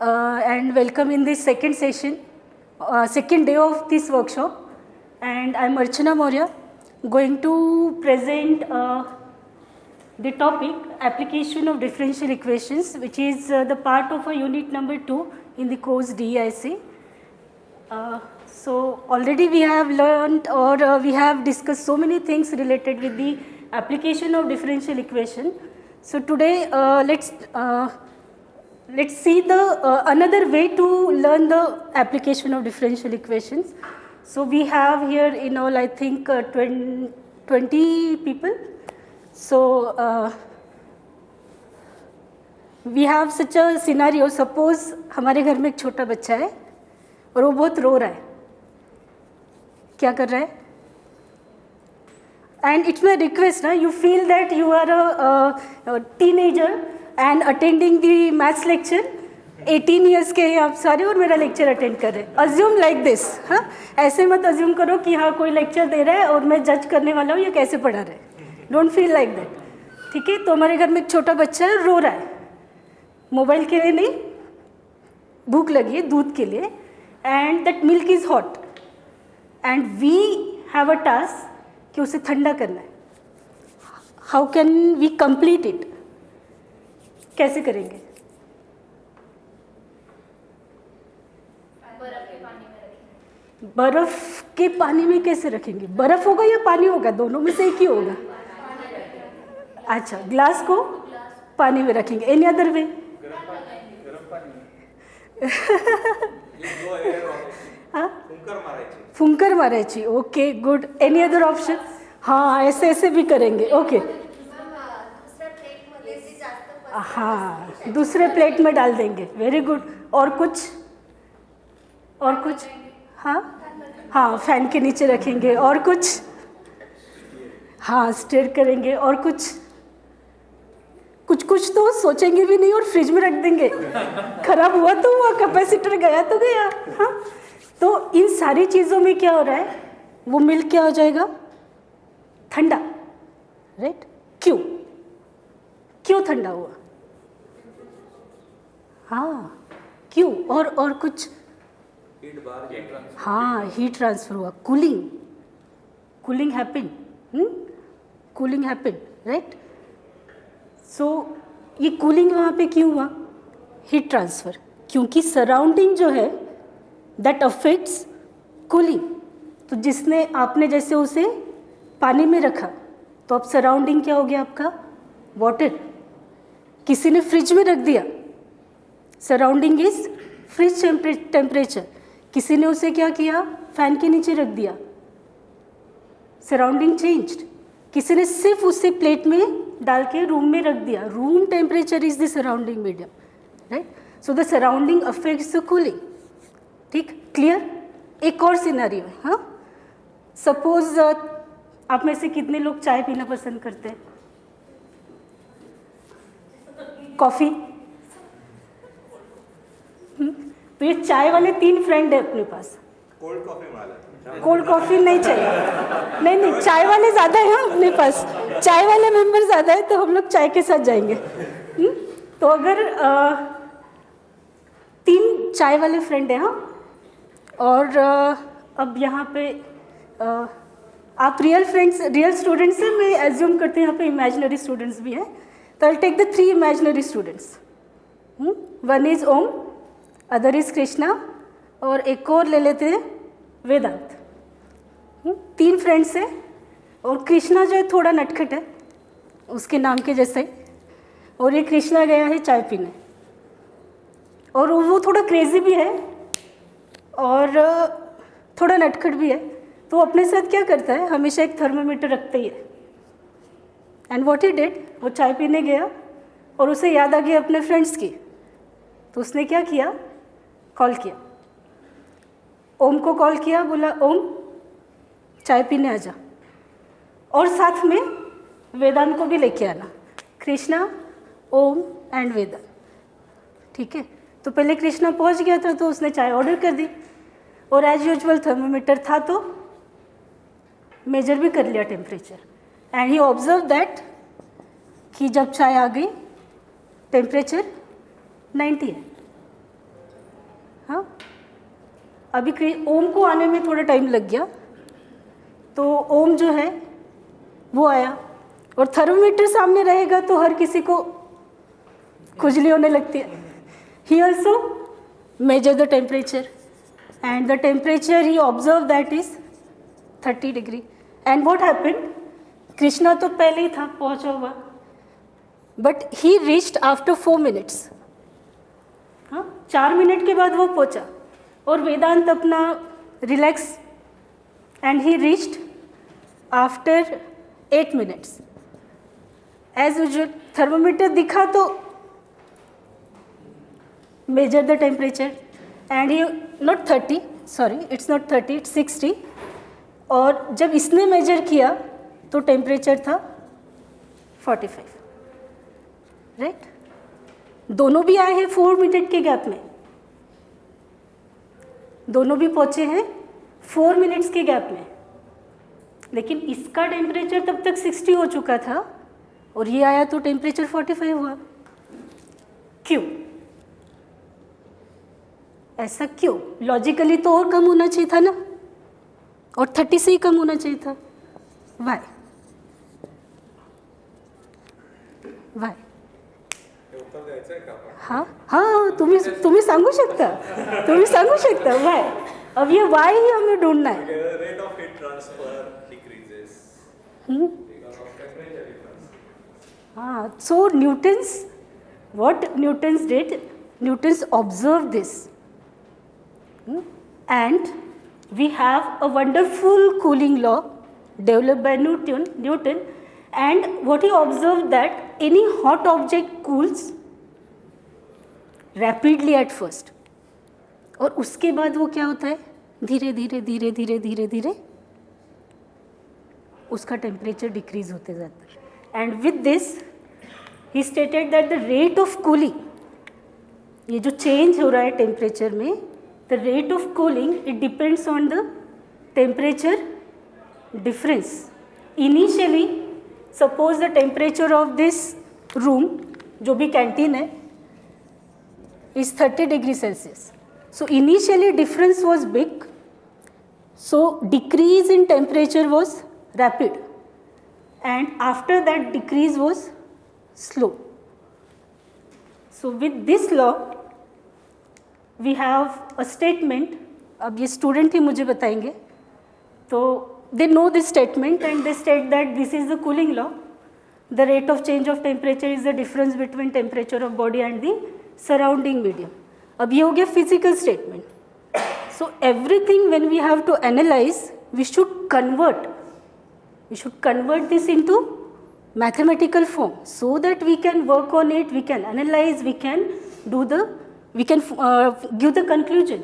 and welcome in this second session, second day of this workshop. And I'm Archana Maurya, going to present the topic application of differential equations, which is the part of a unit number 2 in the course DIC. So already we have learned or we have discussed so many things related with the application of differential equation. So today let's see the another way to learn the application of differential equations. So we have here in all I think 20 people. So we have such a scenario. Suppose हमारे घर में एक छोटा बच्चा है और वो बहुत रो रहा है. क्या कर रहा है? And it's my request, na, you feel that you are a teenager and attending the maths lecture. 18 years के हैं आप सारे और मेरा लेक्चर अटेंड कर रहे हैं. Assume like this, हाँ? ऐसे मत assume करो कि हाँ कोई लेक्चर दे रहा है और मैं जज करने वाला हूँ ये कैसे पढ़ा रहा है. Don't feel like that. ठीक है? तो हमारे घर में एक छोटा बच्चा है, रो रहा है. मोबाइल के लिए नहीं, भूख लगी है दूध के लिए. And that milk is hot. And we have a task कि उसे ठंडा करना है. How can we complete it? कैसे करेंगे? बर्फ के पानी में कैसे रखेंगे? बर्फ होगा या पानी होगा? दोनों में से एक ही होगा. अच्छा, ग्लास को पानी में रखेंगे. Any other way? फुंकर मारायची. Okay, good. Any other option? हाँ, ऐसे ऐसे भी करेंगे. ओके, हाँ, दूसरे प्लेट में डाल देंगे. Very good. और कुछ? और कुछ? हाँ हाँ, फैन के नीचे रखेंगे. और कुछ? हाँ, स्टिर करेंगे. और कुछ? कुछ तो सोचेंगे भी नहीं और फ्रिज में रख देंगे. खराब हुआ तो हुआ, कैपेसिटर गया तो गया. हाँ, तो इन सारी चीज़ों में क्या हो रहा है? वो मिल्क क्या हो जाएगा? ठंडा. राइट? क्यों ठंडा हुआ? हाँ, क्यों? और कुछ? हाँ, हीट ट्रांसफर हुआ. Cooling happen. Cooling happen. Right? So ये कूलिंग वहाँ पे क्यों हुआ? Heat transfer. क्योंकि सराउंडिंग जो है दैट अफेक्ट्स कूलिंग. तो जिसने आपने जैसे उसे पानी में रखा तो अब सराउंडिंग क्या हो गया आपका? वाटर. किसी ने फ्रिज में रख दिया, सराउंडिंग इज फ्रिज टेम्परेचर. किसी ने उसे क्या किया? फैन के नीचे रख दिया, सराउंडिंग चेंज्ड. किसी ने सिर्फ उसे प्लेट में डाल के रूम में रख दिया, room temperature is the surrounding medium. Right? So the surrounding affects the cooling. ठीक, क्लियर? एक और सिनेरियो. हाँ, सपोज आप में से कितने लोग चाय पीना पसंद करते हैं? कॉफी? तो ये चाय वाले 3 फ्रेंड है अपने पास. कोल्ड कॉफी नहीं चाहिए. नहीं, चाय वाले ज़्यादा हैं अपने पास. चाय वाले मेंबर ज़्यादा है तो हम लोग चाय के साथ जाएंगे. तो अगर 3 चाय वाले फ्रेंड हैं. हाँ, और अब यहाँ पे आप रियल स्टूडेंट्स हैं. मैं एज्यूम करती हूँ यहाँ पे इमेजिनरी स्टूडेंट्स भी हैं. तो I take the 3 imaginary students. One is Om, other is Krishna और एक और ले लेते हैं वेदांत. 3 फ्रेंड्स हैं और कृष्णा जो है थोड़ा नटखट है, उसके नाम के जैसा ही. और ये कृष्णा गया है चाय पीने और वो थोड़ा क्रेजी भी है और थोड़ा नटखट भी है. तो अपने साथ क्या करता है? हमेशा एक थर्मामीटर रखता ही है. एंड व्हाट ही डिड, वो चाय पीने गया और उसे याद आ गया अपने फ्रेंड्स की. तो उसने क्या किया? Call KIA. ओम को कॉल किया, बोला ओम चाय पीने आ जा और साथ में वेदांत को भी लेके आना. कृष्णा, ओम एंड वेदांत. ठीक है? तो पहले कृष्णा पहुंच गया था तो उसने चाय ऑर्डर कर दी और एज यूजुअल थर्मोमीटर था तो मेजर भी कर लिया temperature. And he observe that कि जब चाय आ गई टेम्परेचर 90 है. हाँ, अभी ओम को आने में थोड़ा टाइम लग गया, तो ओम जो है वो आया, और थर्मोमीटर सामने रहेगा तो हर किसी को खुजली होने लगती है. He also measured the temperature, and the temperature he observed that is 30 degree. And what happened? Krishna तो पहले ही था पहुंचा हुआ, but he reached after 4 minutes. हाँ, 4 मिनट के बाद वो पहुंचा, और वेदांत अपना relax, and he reached after 8 minutes. As usual, thermometer दिखा तो measure the temperature, and he not 30, sorry, it's not 30, it's 60. और जब इसने मेजर किया तो टेम्परेचर था 45, राइट. दोनों भी आए हैं 4 मिनट के गैप में, दोनों भी पहुंचे हैं 4 मिनट्स के गैप में, लेकिन इसका टेम्परेचर तब तक 60 हो चुका था और ये आया तो टेम्परेचर 45 हुआ. क्यों? ऐसा क्यों? लॉजिकली तो और कम होना चाहिए था ना, और 30 से ही कम होना चाहिए था. वाई? वाई? हाँ हाँ, तुम्ही सांगू शकता, तुम्ही सांगू शकता वाय. अब ये वाय ही हमें ढूंढना है. Rate of heat transfer decreases. हाँ, so Newton's, what Newton's did, Newton's observed this. And we have a wonderful cooling law developed by Newton, and what he observed that any hot object cools rapidly at first, और उसके बाद वो क्या होता है, धीरे धीरे धीरे धीरे धीरे धीरे उसका टेम्परेचर डिक्रीज होते जाता है. एंड विद this he stated that the rate of cooling, ये जो चेंज हो रहा है टेम्परेचर में, the rate of cooling, it depends on the temperature difference. Initially, suppose the temperature of this room, जो भी कैंटीन है, is 30 degrees Celsius. So initially difference was big, so decrease in temperature was rapid, and after that decrease was slow. So with this law we have a statement. अब ये student ही मुझे बताएंगे, तो they know this statement and they state that this is the cooling law. The rate of change of temperature is the difference between temperature of body and the surrounding medium. अब ये हो गया physical statement. So everything when we have to analyze, we should convert this into mathematical form so that we can work on it, we can analyze, we can give the conclusion.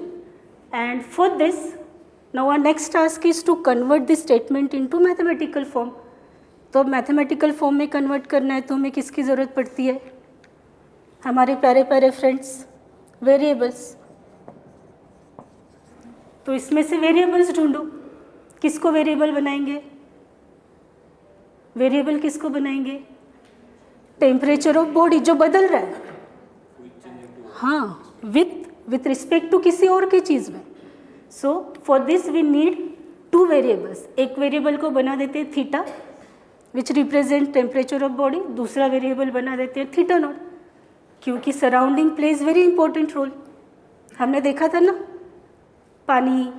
And for this, now our next task is to convert this statement into mathematical form. तो mathematical form में convert करना है तो हमें किसकी ज़रूरत पड़ती है? हमारे प्यारे प्यारे फ्रेंड्स, वेरिएबल्स. तो इसमें से वेरिएबल्स ढूंढो. किसको वेरिएबल बनाएंगे? वेरिएबल किसको बनाएंगे? टेम्परेचर ऑफ बॉडी जो बदल रहा है, हाँ, विथ रिस्पेक्ट टू किसी और की चीज़ में. So for this we need 2 variables. एक वेरिएबल को बना देते हैं theta which represent temperature of body, दूसरा वेरिएबल बना देते हैं थीटा नॉट, क्योंकि surrounding plays very important role. हमने देखा था ना, पानी,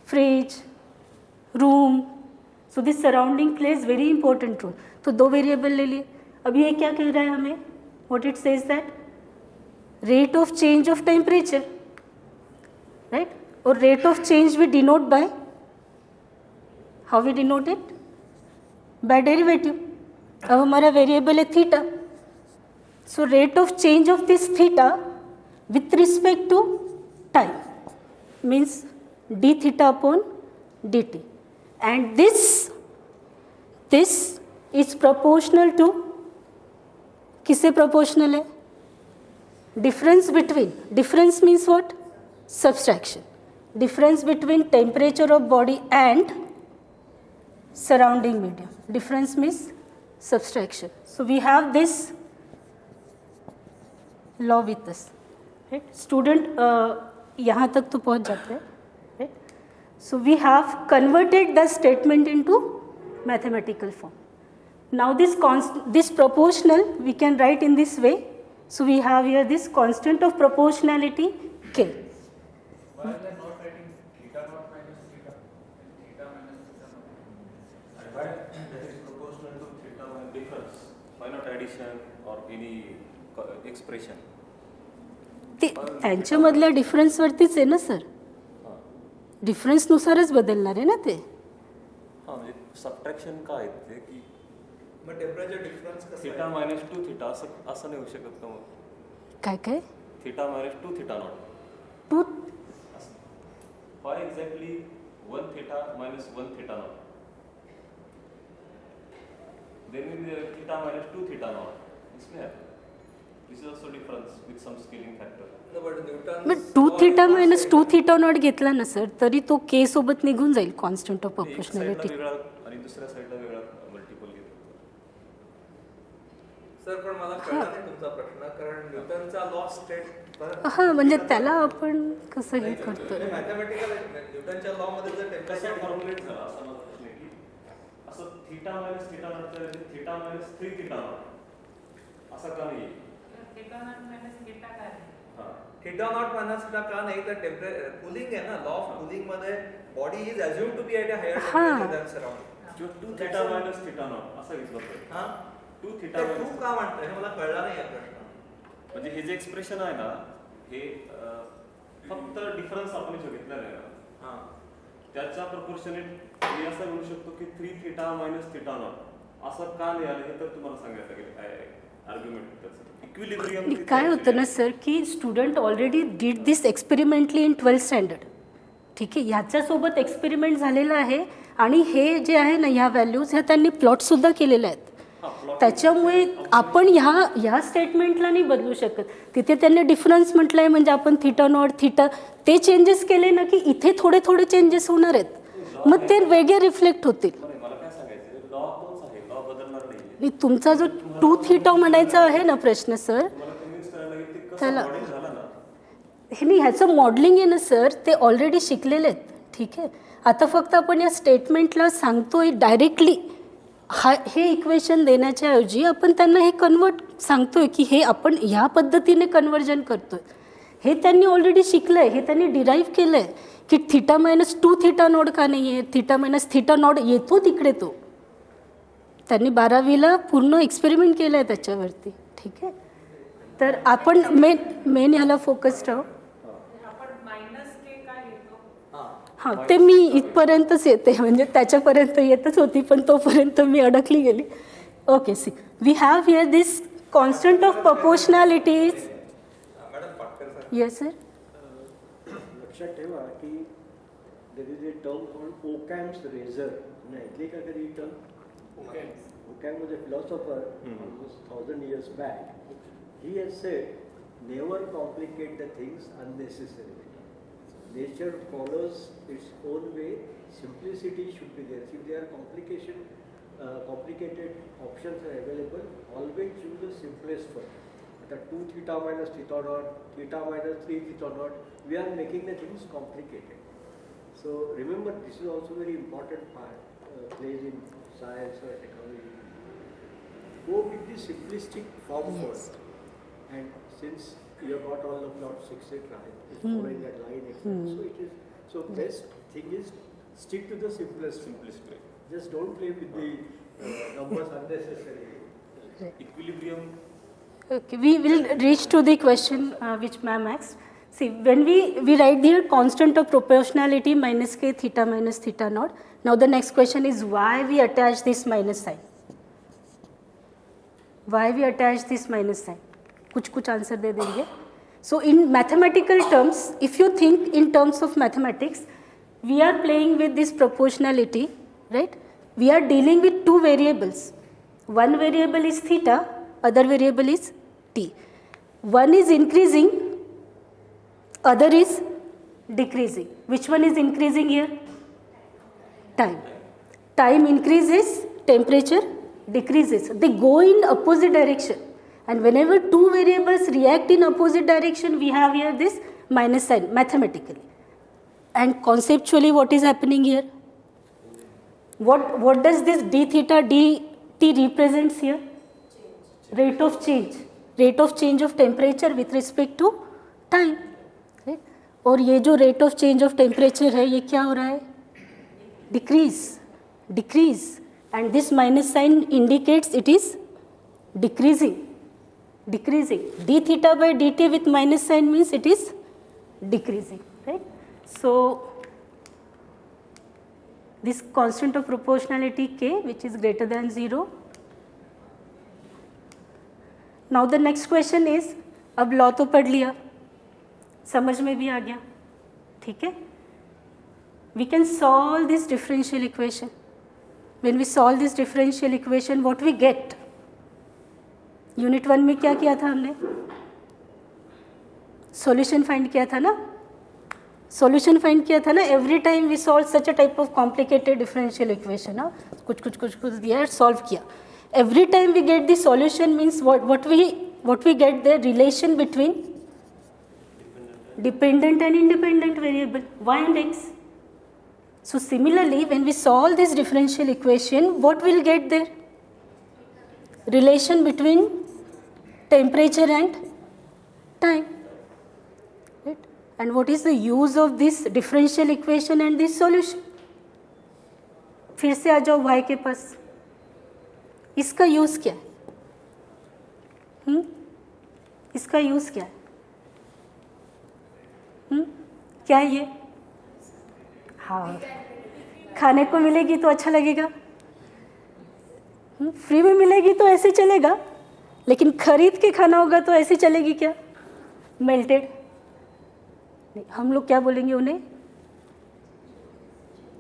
fridge, room, so this surrounding plays very important role. तो 2 वेरिएबल ले लिए. अब ये क्या कह रहा है हमें? What it says that rate of change of temperature, right? और rate of change we denote by, how we denote it? By derivative. अब हमारा वेरिएबल है theta, so rate of change of this theta with respect to time means d theta upon dt, and this is proportional to, किससे proportional है? Difference means what? Subtraction. Difference between temperature of body and surrounding medium. Difference means subtraction. So we have this law with us. Right? Student, यहाँ तक तो पहुँच जाते हैं, right. So we have converted the statement into mathematical form. Now this proportional we can write in this way. So we have here this constant of proportionality k. Why are they not writing theta naught minus theta and theta minus theta naught? And why that is proportional to theta one difference? Why not addition or any expression? ते त्यांच्यामधल्या डिफरन्सवरतीच आहे ना sir. डिफरन्सनुसारच बदलणार आहे ना ते. हां म्हणजे subtraction काय आहे ते की मग टेम्परेचर डिफरन्स कसं थिटा मायनस टू थिटा असं नाही होऊ शकत का मग काय काय theta minus two theta naught to why exactly 1 theta minus 1 theta naught? Then will be theta minus 2 theta naught. इसमें this is also difference with some scaling factor. मग 2 थीटा मायनस 2 थीटा नॉट घेतला ना sir तरी तो के सोबत निघून जाईल constant of एक साइडला प्रपोर्शनॅलिटी. वेगळा आणि दुसऱ्या साइडला वेगळा मल्टिपल घेतो. सर पण मला कळला नाही तुमचा प्रश्न कारण न्यूटनचा लॉ स्टेट हां म्हणजे त्याला आपण कसं हे करतो. मॅथमॅटिकल न्यूटनच्या लॉ मध्ये जर कसा टेम्परेचर फॉर्म्युलेट झाला असा माझा प्रश्न आहे की असं थिटा मायनस थिटा नॉट च्या थिटा मायनस 3 थिटा नॉट असा का नाही? थीटा नॉट मायनस थीटा का नाही तर कूलिंग आहे ना लॉ ऑफ कूलिंग मध्ये body is assume to be at a higher temperature than surrounding. किंवा 2 थिटा मायनस थिटा नॉट असा विचारतोय. हां 2 थिटा तू का म्हणतोय हे मला कळला नाही या प्रश्न. म्हणजे हे जे एक्सप्रेशन आहे ना हे फक्त डिफरन्स आपण इथे घेतलेला आहे ना हां त्याच्या प्रपोर्शनेट मी असं म्हणू शकतो की 3 थिटा मायनस थिटा नॉट असं का नाही आलं हे तर तुम्हाला सांगायचं की काय आर्ग्युमेंट त्याचं इक्विलिब्रियम काय होतं ना सर की student already did this experimentally in 12th standard. ठीक आहे ह्याच्यासोबत एक्सपेरिमेंट झालेला आहे आणि हे जे आहे ना ह्या व्हॅल्यूज ह्या त्यांनी प्लॉटसुद्धा केलेल्या आहेत. त्याच्यामुळे आपण ह्या स्टेटमेंटला नाही बदलू शकत. तिथे त्यांनी डिफरन्स म्हटलं आहे म्हणजे आपण थिटा नॉट थिटा ते चेंजेस केले ना की इथे थोडे थोडे चेंजेस होणार आहेत मग ते वेगळे रिफ्लेक्ट होतील. मला काय सांगायचं लॉ तोच आहे लॉ बदलणार नाही. आणि तुमचा जो 2 थीटा म्हणायचा आहे ना प्रश्न सर मला कन्व्हिन्स करायला लागेल ते कसं त्याला मॉडेल झाला ना हे नाही ह्याचं मॉडेलिंग आहे ना सर ते ऑलरेडी शिकलेले आहेत. ठीक आहे आता फक्त आपण या स्टेटमेंटला सांगतोय डायरेक्टली हे इक्वेशन देण्याच्या ऐवजी आपण त्यांना हे कन्वर्ट सांगतोय की हे आपण ह्या पद्धतीने कन्वर्जन करतोय. हे त्यांनी ऑलरेडी शिकलं आहे हे त्यांनी डिराईव्ह केलं आहे की थिटा मायनस 2 थिटा नॉट का नाही आहे थिटा मायनस थिटा नॉट येतो तिकडे तो त्यांनी 12वीला पूर्ण एक्सपेरिमेंट केलं आहे त्याच्यावरती. ठीक आहे तर आपण मेन ह्याला फोकस्ड आहोत. हां ते मी इथपर्यंतच येते म्हणजे त्याच्यापर्यंत येतच होती पण तोपर्यंत मी अडकली गेली. Okay see we have here this constant of proportionalities. Yes sir. लक्षात ठेवा की there is a term called Occam's razor. ऐकली का कधी term? Occam was a philosopher almost 1000 years back. He has said never complicate the things unnecessarily. Nature follows its own way. Simplicity should be there. If there are complicated options are available, always choose the simplest one. The 2 theta minus theta naught, theta minus 3 theta naught, we are making the things complicated. So remember, this is also very important part, plays in science or technology. Go with the simplistic form first. And since you have got all the plots, etc., it's following that line, etc. So it is. So best thing is stick to the simplest way. Just don't play with the numbers unnecessarily. Equilibrium. Okay, we will reach to the question which ma'am asked. See, when we write here constant of proportionality minus k theta minus theta naught. Now the next question is why we attach this minus sign. Why we attach this minus sign? कुछ answer दे देंगे. So in mathematical terms, if you think in terms of mathematics, we are playing with this proportionality, right? We are dealing with two variables. One variable is theta, other variable is t. One is increasing, other is decreasing. Which one is increasing here? Time. Time increases, temperature decreases. They go in opposite direction. And whenever two variables react in opposite direction, we have here this minus sign mathematically. And conceptually, what is happening here? What does this d theta dt represents here? Rate of change of temperature with respect to time. Right? और ये जो rate of change of temperature है, ये क्या हो रहा है? Decrease. And this minus sign indicates it is decreasing. d theta by dt with minus sign means it is decreasing, right? So this constant of proportionality k, which is greater than 0. Now the next question is, अब law तो पढ़ लिया, समझ में भी आ गया, ठीक है? We can solve this differential equation. When we solve this differential equation, what we get? Unit 1 में क्या किया था हमने? सॉल्यूशन फाइंड किया था ना? सॉल्यूशन फाइंड किया था ना? Every time we solve such a type of complicated differential equation. हाँ, कुछ दिया, सॉल्व किया. Every time we get the solution means what we get the relation between dependent and independent variable y and x. So similarly, when we solve this differential equation, what we'll get there? Relation between temperature and time. Right? And what is the use of this differential equation and this solution? फिर से आ जाओ y के pass. इसका use क्या है? इसका use क्या है? क्या है ये? हाँ, खाने को मिलेगी तो अच्छा लगेगा, फ्री में मिलेगी तो ऐसे चलेगा, लेकिन खरीद के खाना होगा तो ऐसे चलेगी क्या? मेल्टेड नहीं, हम लोग क्या बोलेंगे उन्हें?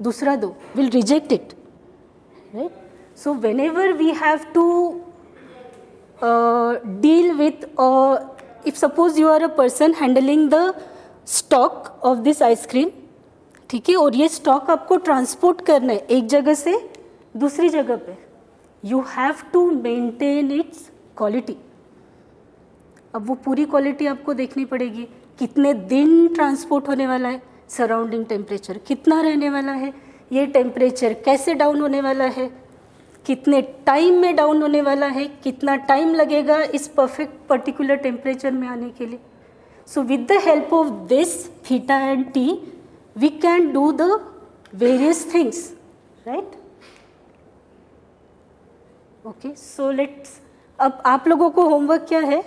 दूसरा दो, will reject it. Right? So whenever we have to deal with, if suppose you are a person handling the stock of this ice cream, ठीक है, और ये स्टॉक आपको ट्रांसपोर्ट करना है एक जगह से दूसरी जगह पे, you have to maintain its quality. अब वो पूरी क्वालिटी आपको देखनी पड़ेगी, कितने दिन ट्रांसपोर्ट होने वाला है, सराउंडिंग टेम्परेचर कितना रहने वाला है, ये टेम्परेचर कैसे डाउन होने वाला है, कितने टाइम में डाउन होने वाला है, कितना टाइम लगेगा इस परफेक्ट पर्टिकुलर टेम्परेचर में आने के लिए. So with the help of this theta end T V can do the various things. Right? Okay, so let's, अब आप लोगों को होमवर्क क्या है?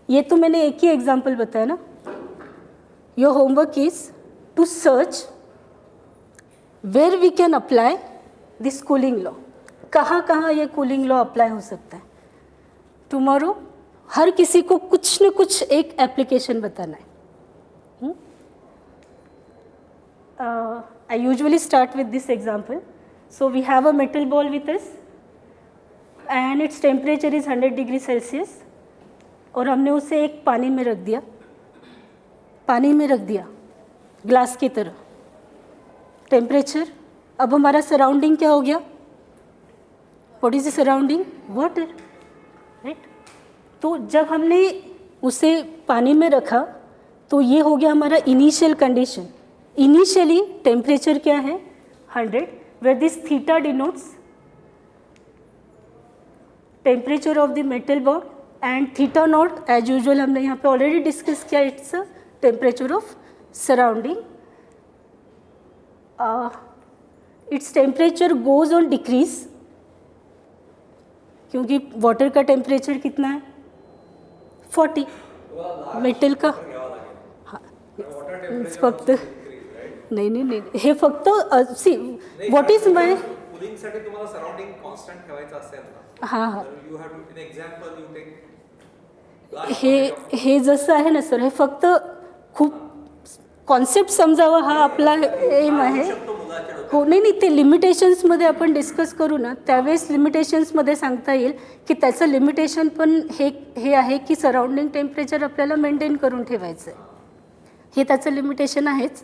ये तो मैंने एक ही एग्जाम्पल बताया ना. Your homework is to search where we can apply this cooling law. कहाँ कहाँ ये कूलिंग लॉ अप्लाई हो सकता है. टुमारो हर किसी को कुछ न कुछ एक एप्लीकेशन बताना है. आई usually start with this example. So we have a metal ball with us and its temperature is 100 degree Celsius, और हमने उसे एक पानी में रख दिया ग्लास की तरह. टेम्परेचर, अब हमारा सराउंडिंग क्या हो गया? What is the surrounding? Water. Right? तो जब हमने उसे पानी में रखा तो ये हो गया हमारा इनिशियल कंडीशन. इनिशियली टेम्परेचर क्या है? 100, where this theta denotes temperature of the metal ball and theta not as usual हमने यहाँ पे ऑलरेडी डिस्कस किया, it's temperature of surrounding. It's temperature goes on decrease, क्योंकि वाटर का टेम्परेचर कितना है? 40. मेटल का हाँ, फक्त नाही हे फक्त सी व्हॉट इज माय कूलिंगसाठी तुम्हाला सराउंडिंग कॉन्स्टंट ठेवायचं असेल ना, हां you have to, in example you take, हे जसं आहे ना सर, हे फक्त खूप कॉन्सेप्ट समजावा हा आपला एम आहे. हो, नाही ते लिमिटेशन्समध्ये आपण डिस्कस करू ना, त्यावेळेस लिमिटेशन्समध्ये सांगता येईल की त्याचं लिमिटेशन पण हे आहे की सराउंडिंग टेम्परेचर आपल्याला मेंटेन करून ठेवायचं आहे, हे त्याचं लिमिटेशन आहेच.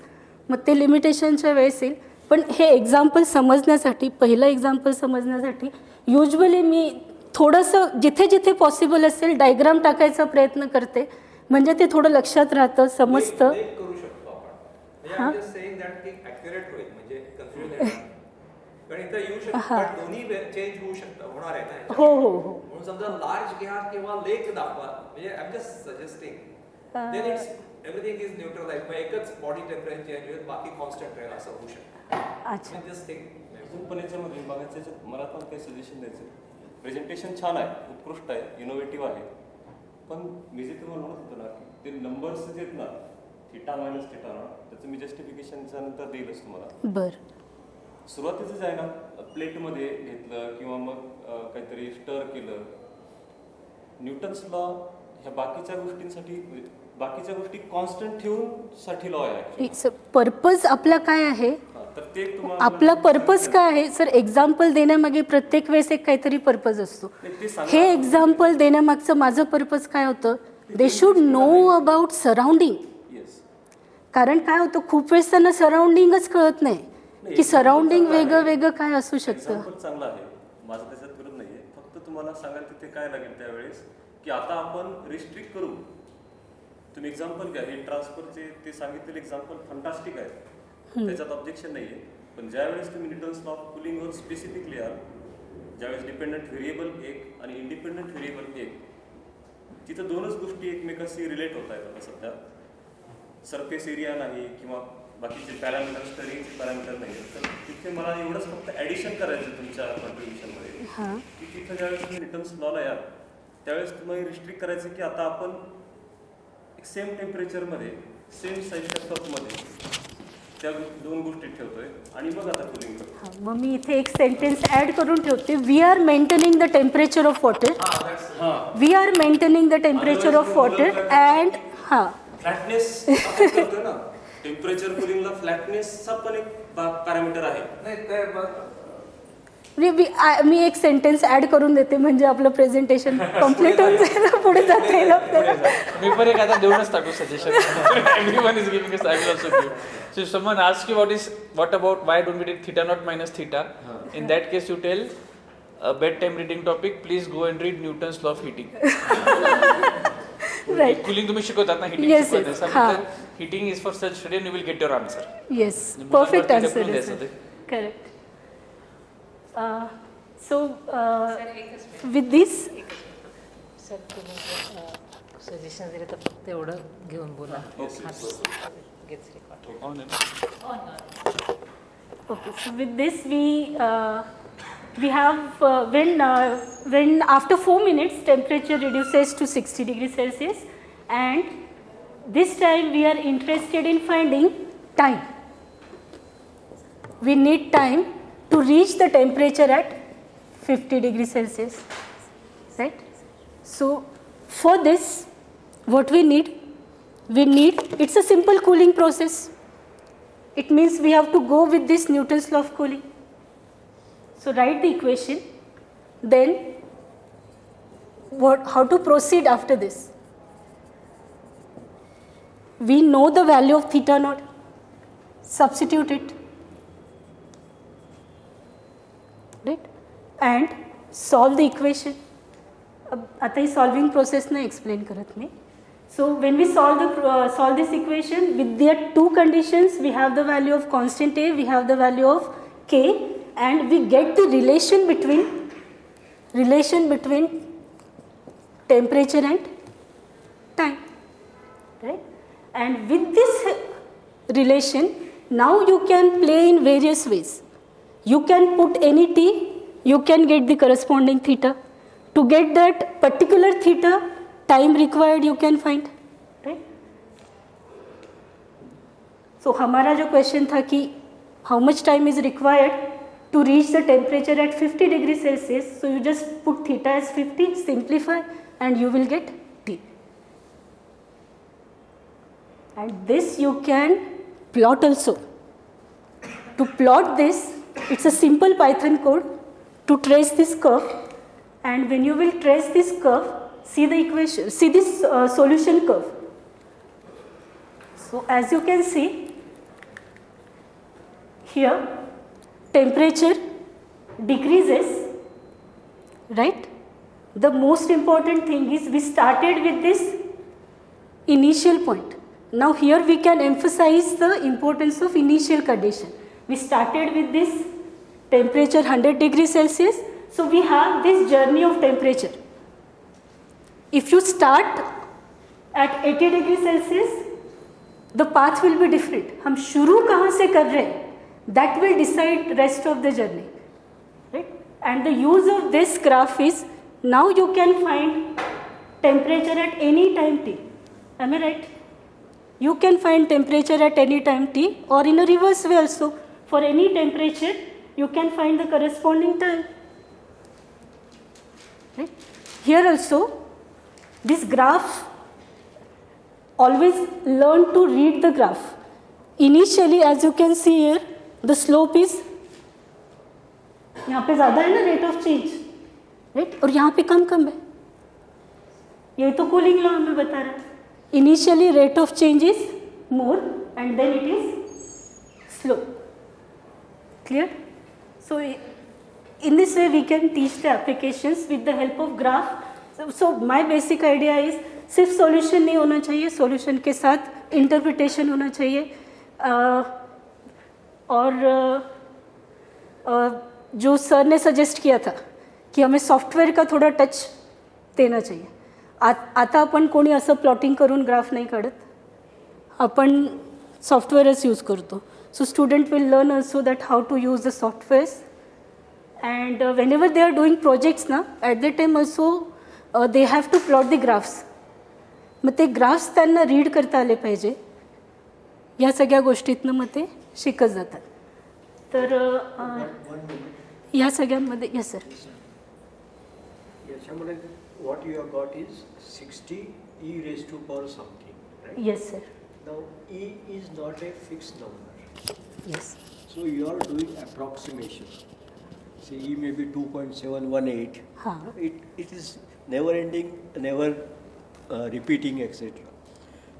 मग ते लिमिटेशनच्या वेळेस येईल. पण हे एक्झाम्पल समजण्यासाठी, पहिलं एक्झाम्पल समजण्यासाठी यूजुअली मी थोडंसं जिथे जिथे पॉसिबल असेल डायग्राम टाकायचा प्रयत्न करते, म्हणजे ते थोडं लक्षात राहतं, समजतं. Lake करू शकतो आपण. म्हणजे I'm just saying that की accurate होईल, म्हणजे confusion येणार नाही. कारण इथं येऊ शकतं, पण दोन्ही चेंज होऊ शकतं, होणार आहे ना याच्यात. हो हो हो. म्हणून समजा लार्ज घ्या किंवा लेक दाखवा, म्हणजे I am just suggesting, then it's everything is neutralize. मग एकच बॉडी टेम्परेचर चेंज होईल, बाकी कॉन्स्टंट राहील असं होऊ शकतं. अच्छा. Just think. अजून पण याच्यामध्ये बघायचं याच्यात मला पण काही सजेशन द्यायचं. प्रेझेंटेशन छान आहे, उत्कृष्ट आहे, इनोव्हेटिव्ह आहे, पण मी जे तुम्हाला म्हणत होतो ना की ते नंबर्स जे आहेत ना थिटा मायनस थिटा ना, त्याचं मी जस्टिफिकेशनच्या नंतर देईलच तुम्हाला. बरं. सुरुवातीचं जे आहे ना प्लेटमध्ये घेतलं किंवा मग काहीतरी स्टर केलं, न्यूटन्स लॉ ह्या बाकीच्या गोष्टींसाठी, बाकीच्या गोष्टी कॉन्स्टंट ठेवून साठी लॉ आहे. पर्पज आपला काय आहे, तर ते तुम्हाला आपला पर्पज काय आहे सर? एक्झाम्पल देण्यामागे प्रत्येक वेळेस एक काहीतरी पर्पज असतो. ते सांगा. हे एक्झाम्पल देण्यामागचं माझं पर्पज काय होतं, they should know about surrounding. Yes. कारण काय होतं, खूप वेळेस त्यांना सराउंडिंगच कळत नाही की सराउंडिंग वेगळं वेगळं काय असू शकतं. एक्झाम्पल चांगला आहे, माझं त्याच्यात विरोध नाहीये. फक्त तुम्हाला सांगायला तिथे काय लागेल त्यावेळेस की आता आपण रिस्ट्रिक्ट करू. तुम्ही एक्झाम्पल घ्या, हीट ट्रान्सफरचे ते सांगितलेले एक्झाम्पल फंटास्टिक आहे, त्याच्यात ऑब्जेक्शन नाहीये. पण ज्यावेळेस तुम्ही न्यूटन्स लॉ ऑफ कुलिंगवर स्पेसिफिकली याल, ज्यावेळेस डिपेंडंट व्हेरिएबल एक आणि इंडिपेंडंट व्हेरिएबल एक, तिथं दोनच गोष्टी एकमेकाशी रिलेट होत आहेत. आता सध्या सरफेस एरिया नाही किंवा बाकीचे पॅरामीटर, स्टरीचे पॅरामीटर नाही, तर तिथे मला एवढंच फक्त ॲडिशन करायचं तुमच्या कॉन्ट्रीब्युशनमध्ये की तिथं ज्यावेळेस तुम्ही रिटर्न्स लॉला याल त्यावेळेस तुम्हाला रिस्ट्रिक्ट करायचं की आता आपण सेम टेम्परेचरमध्ये सेम साईजच्या कपमध्ये त्या दोन गोष्टी ठेवतोय आणि मग आता कुलिंग करतो. मग मी इथे एक सेंटेन्स ॲड करून ठेवते, we are maintaining the temperature of water. We are maintaining the temperature of water and flatness करतोय ना, टेम्परेचर कुलिंगला फ्लॅटनेसचा पण एक पॅरामीटर आहे. नाही ते मी एक सेंटेन्स ॲड करून देते, म्हणजे आपलं प्रेझेंटेशन कम्प्लीट होऊन जाईल, पुढे जाता येईल आपल्याला. मी पण एक आता देऊनच टाकू suggestion. Everyone is giving us, I will also give. So if someone asks you what about why don't we take theta naught minus theta? In that case you tell a bedtime reading topic, please go and read Newton's law of heating. Right. Cooling तुम्ही शिकवतात ना, heating Yes, शिकवतात. yes. Heating is for such study and you will get your answer. Yes, perfect मुलांवरती answer ढकलून is द्यायचं it. ते. Correct. So with this, sir तुम्ही suggestion दिले तर फक्त एवढं घेऊन बोला. Gets recorded. On and okay. So with this we have when after 4 minutes temperature reduces to 60 degrees Celsius, and this time we are interested in finding time. We need time to reach the temperature at 50 degrees Celsius, right? So for this, what we need, it's a simple cooling process. It means we have to go with this Newton's law of cooling. So write the equation, then how to proceed after this. We know the value of theta naught, substitute it, right, and solve the equation. आता ही solving process नाही explain करत मी. So when we solve this equation with the two conditions, we have the value of constant A, we have the value of K, and we get the relation between temperature and time, right? And with this relation, now you can play in various ways. You can put any t, you can get the corresponding theta. To get that particular theta, time required you can find, right? So हमारा जो question था कि how much time is required to reach the temperature at 50 degrees Celsius, so you just put theta as 50, simplify, and you will get t. And this you can plot also. To plot this, it's a simple Python code to trace this curve. And when you will trace this curve, see the equation, see this solution curve. So as you can see here, temperature decreases, right? The most important thing is we started with this initial point. Now here we can emphasize the importance of initial condition. We started with this temperature 100 degrees Celsius. So we have this journey of temperature. If you start at 80 degrees Celsius, the path will be different. हम शुरू कहाँ से कर रहे हैं, that will decide rest of the journey, right? And the use of this graph is, now you can find temperature at any time t. Am I right? You can find temperature at any time t, or in a reverse way also. For any temperature, you can find the corresponding time. Right? Here also, this graph, always learn to read the graph. Initially, as you can see here, the slope is, यहाँ पे ज़्यादा है ना rate of change, right? और यहाँ पे कम है. ये तो cooling law हमें बता रहा है. Initially, rate of change is more, and then it is slow. Clear? So, in this way, we can teach the applications with the help of graph. So my basic idea is, सिर्फ solution नहीं होना चाहिए, solution के साथ interpretation होना चाहिए. और जो sir ने सजेस्ट किया था की हमें सॉफ्टवेअर का थोडा टच देना चाहिए. आता आपण कोणी असं प्लॉटिंग करून ग्राफ नाही काढत, आपण सॉफ्टवेअरच यूज करतो. So student will learn also that how to use the softwares. And whenever they are doing projects ना, at that time also they have to plot the graphs. मग ते ग्राफ्स त्यांना रीड करता आले पाहिजे. या सगळ्या गोष्टीतनं मग ते शिकत जातात. तर या सगळ्यांमध्ये यस सर. याच्यामध्ये what you have got is 60 e raised to power something, right? Yes sir. Now e is not a fixed number. Yes. So you are doing approximation. Say e may be 2.718. हाँ. It is never ending, never repeating, etc.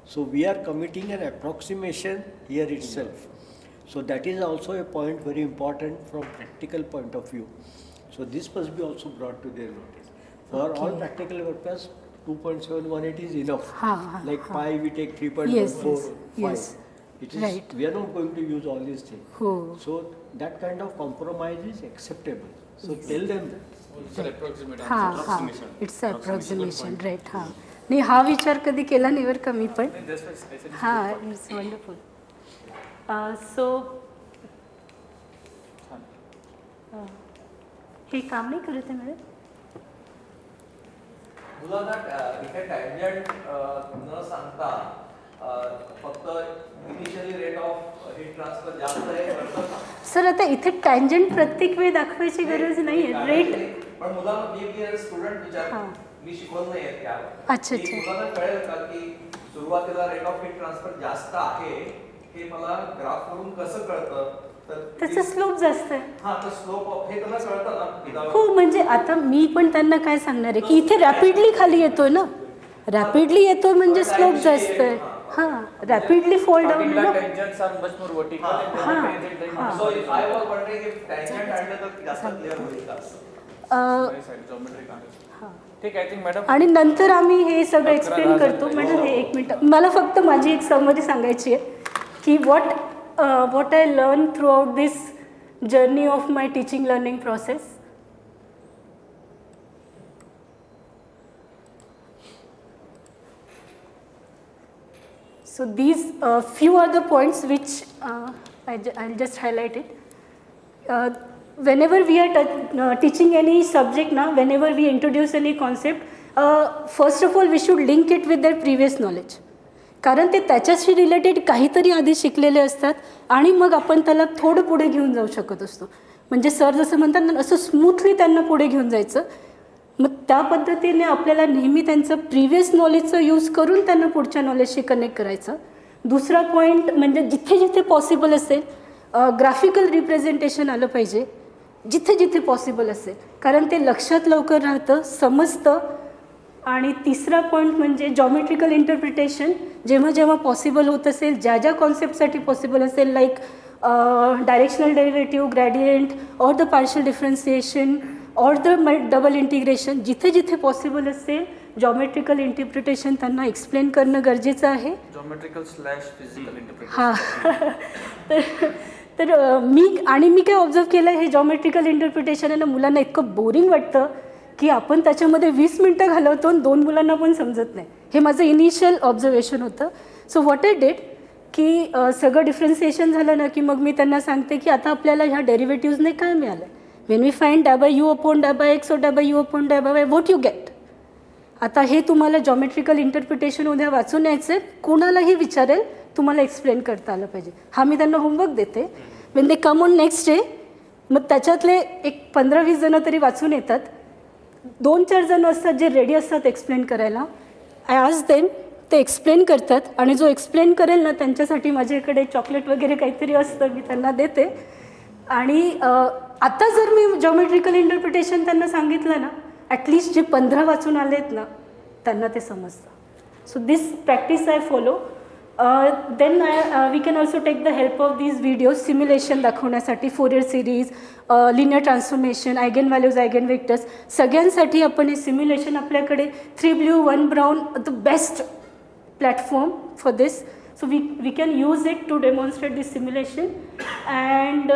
So we are committing an approximation here itself. So that is also a point very important from practical point of view. So this must be also brought to their notice. For all practical purpose, 2.718 is enough. Like pi, we take 3.14. Yes. It is, right. we are not going to use all these things. हो. So that kind of compromise is acceptable. So tell them that. It's an approximate हां answer. हां, it's approximation, right. हां, नाही हा विचार कधी केला नाही बरं का मी पण. That's why I said हां, इट्स वंडरफुल. सो हे काम नाही करत आहे मॅडम. मुलांना इथे टँजंट न सांगता फक्त initially rate of heat transfer जास्त आहे कळतं का? सर आता इथे टँजंट प्रत्येक वेळी दाखवायची गरज नाही आहे. रेट पण मुलांना मी स्टुडंट विचार हां. मी शिकवत नाही आहे त्या. अच्छा, अच्छा. मुलांना कळेल का की सुरुवातीला रेट ऑफ हीट ट्रान्सफर जास्त आहे हे मला ग्राफ वरून कसं कळतं? त्याचा स्लोप जास्त आहे. हां, तर स्लोप हे त्याला कळतं ना. हो, म्हणजे आता मी पण त्यांना काय सांगणार आहे की इथे रॅपिडली खाली येतोय ना, रॅपिडली येतोय म्हणजे स्लोप जास्त आहे. हां, रॅपिडली फॉल डाऊन ना. tangents are much more vertical and then हां, the tangent line हां. So if I was wondering if tangent आणलं तर जास्त क्लिअर होईल का? geometric answer. ठीक आहे, I think मॅडम. आणि नंतर आम्ही हे सगळं एक्सप्लेन करतो. मॅडम हे एक मिनिट, मला फक्त माझी एक समरी सांगायची आहे की what I learned throughout this journey of my teaching learning process. So these few are the points which I'll just highlight it. Whenever we are teaching any subject now, whenever we introduce any concept, first of all we should link it with their previous knowledge. कारण ते त्याच्याशी related काहीतरी आधी शिकलेले असतात आणि मग आपण त्याला थोडं पुढे घेऊन जाऊ शकत असतो. म्हणजे सर जसं म्हणतात ना, असं स्मूथली त्यांना पुढे घेऊन जायचं. मग त्या पद्धतीने आपल्याला नेहमी त्यांचं प्रिव्हियस नॉलेजचं यूज करून त्यांना पुढच्या नॉलेजशी कनेक्ट करायचं. दुसरा पॉईंट म्हणजे जिथे जिथे पॉसिबल असेल ग्राफिकल रिप्रेझेंटेशन आलं पाहिजे, जिथे जिथे पॉसिबल असेल, कारण ते लक्षात लवकर राहतं, समजतं. आणि तिसरा पॉईंट म्हणजे जॉमेट्रिकल इंटरप्रिटेशन जेव्हा जेव्हा पॉसिबल होत असेल, ज्या ज्या कॉन्सेप्टसाठी पॉसिबल असेल, लाईक डायरेक्शनल डेरिव्हेटिव्ह, ग्रॅडियंट और द पार्शियल डिफरन्सिएशन और द डबल इंटिग्रेशन, जिथे जिथे पॉसिबल असेल जॉमेट्रिकल इंटरप्रिटेशन त्यांना एक्सप्लेन करणं गरजेचं आहे. Geometrical slash physical interpretation. हां तर मी काय ऑब्झर्व केलं, हे जॉमेट्रिकल इंटरप्रिटेशन आहे ना, मुलांना इतकं बोरिंग वाटतं की आपण त्याच्यामध्ये 20 मिनटं घालवतो आणि 2 मुलांना पण समजत नाही. हे माझं इनिशियल ऑब्झर्वेशन होतं. सो व्हॉट आय डिड की सगळं डिफरन्सिएशन झालं ना की मग मी त्यांना सांगते की आता आपल्याला ह्या डेरिव्हेटिव्हजने काय मिळालं. When we find d by u upon d by x और d by u upon d by what you get. आता हे तुम्हाला जॉमेट्रिकल इंटरप्रिटेशन उद्या वाचून यायचं, कोणालाही विचारेल, तुम्हाला एक्सप्लेन करता आलं पाहिजे. हा मी त्यांना होमवर्क देते. When they come on next day, मग त्याच्यातले एक 15-20 जणं तरी वाचून येतात. 2-4 जणं असतात जे रेडी असतात एक्सप्लेन करायला. आय आज देम, ते एक्सप्लेन करतात आणि जो एक्सप्लेन करेल ना त्यांच्यासाठी माझ्याकडे चॉकलेट वगैरे काहीतरी असतं, मी त्यांना देते. आणि आता जर मी जॉमेट्रिकल इंटरप्रिटेशन त्यांना सांगितलं ना, ॲटलिस्ट जे 15 वाचून आलेत ना त्यांना ते समजतं. So this practice I follow. Then we can also take the help of these videos simulation दाखवण्यासाठी, Fourier series, linear transformation, eigen values, eigen vectors, सगळ्यांसाठी आपण हे सिम्युलेशन, आपल्याकडे 3 blue 1 brown the best platform for this. So we can use it to demonstrate this simulation. And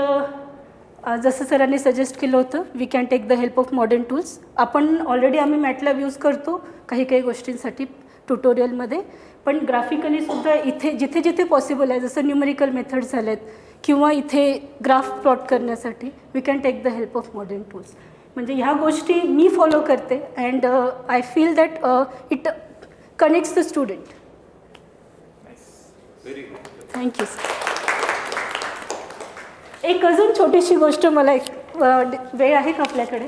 जसं सरांनी suggest केलं होतं, we can take the help of modern tools. आपण already आम्ही मॅटलॅब यूज करतो काही गोष्टींसाठी ट्युटोरियलमध्ये, पण ग्राफिकली सुद्धा इथे जिथे जिथे पॉसिबल आहे, जसं न्यूमरिकल मेथड्स झालेत किंवा इथे ग्राफ प्लॉट करण्यासाठी we can take the help of modern tools. म्हणजे ह्या गोष्टी मी फॉलो करते and I feel that it connects the student. Thank you sir. एक अजून छोटीशी गोष्ट, मला एक वेळ आहे का आपल्याकडे?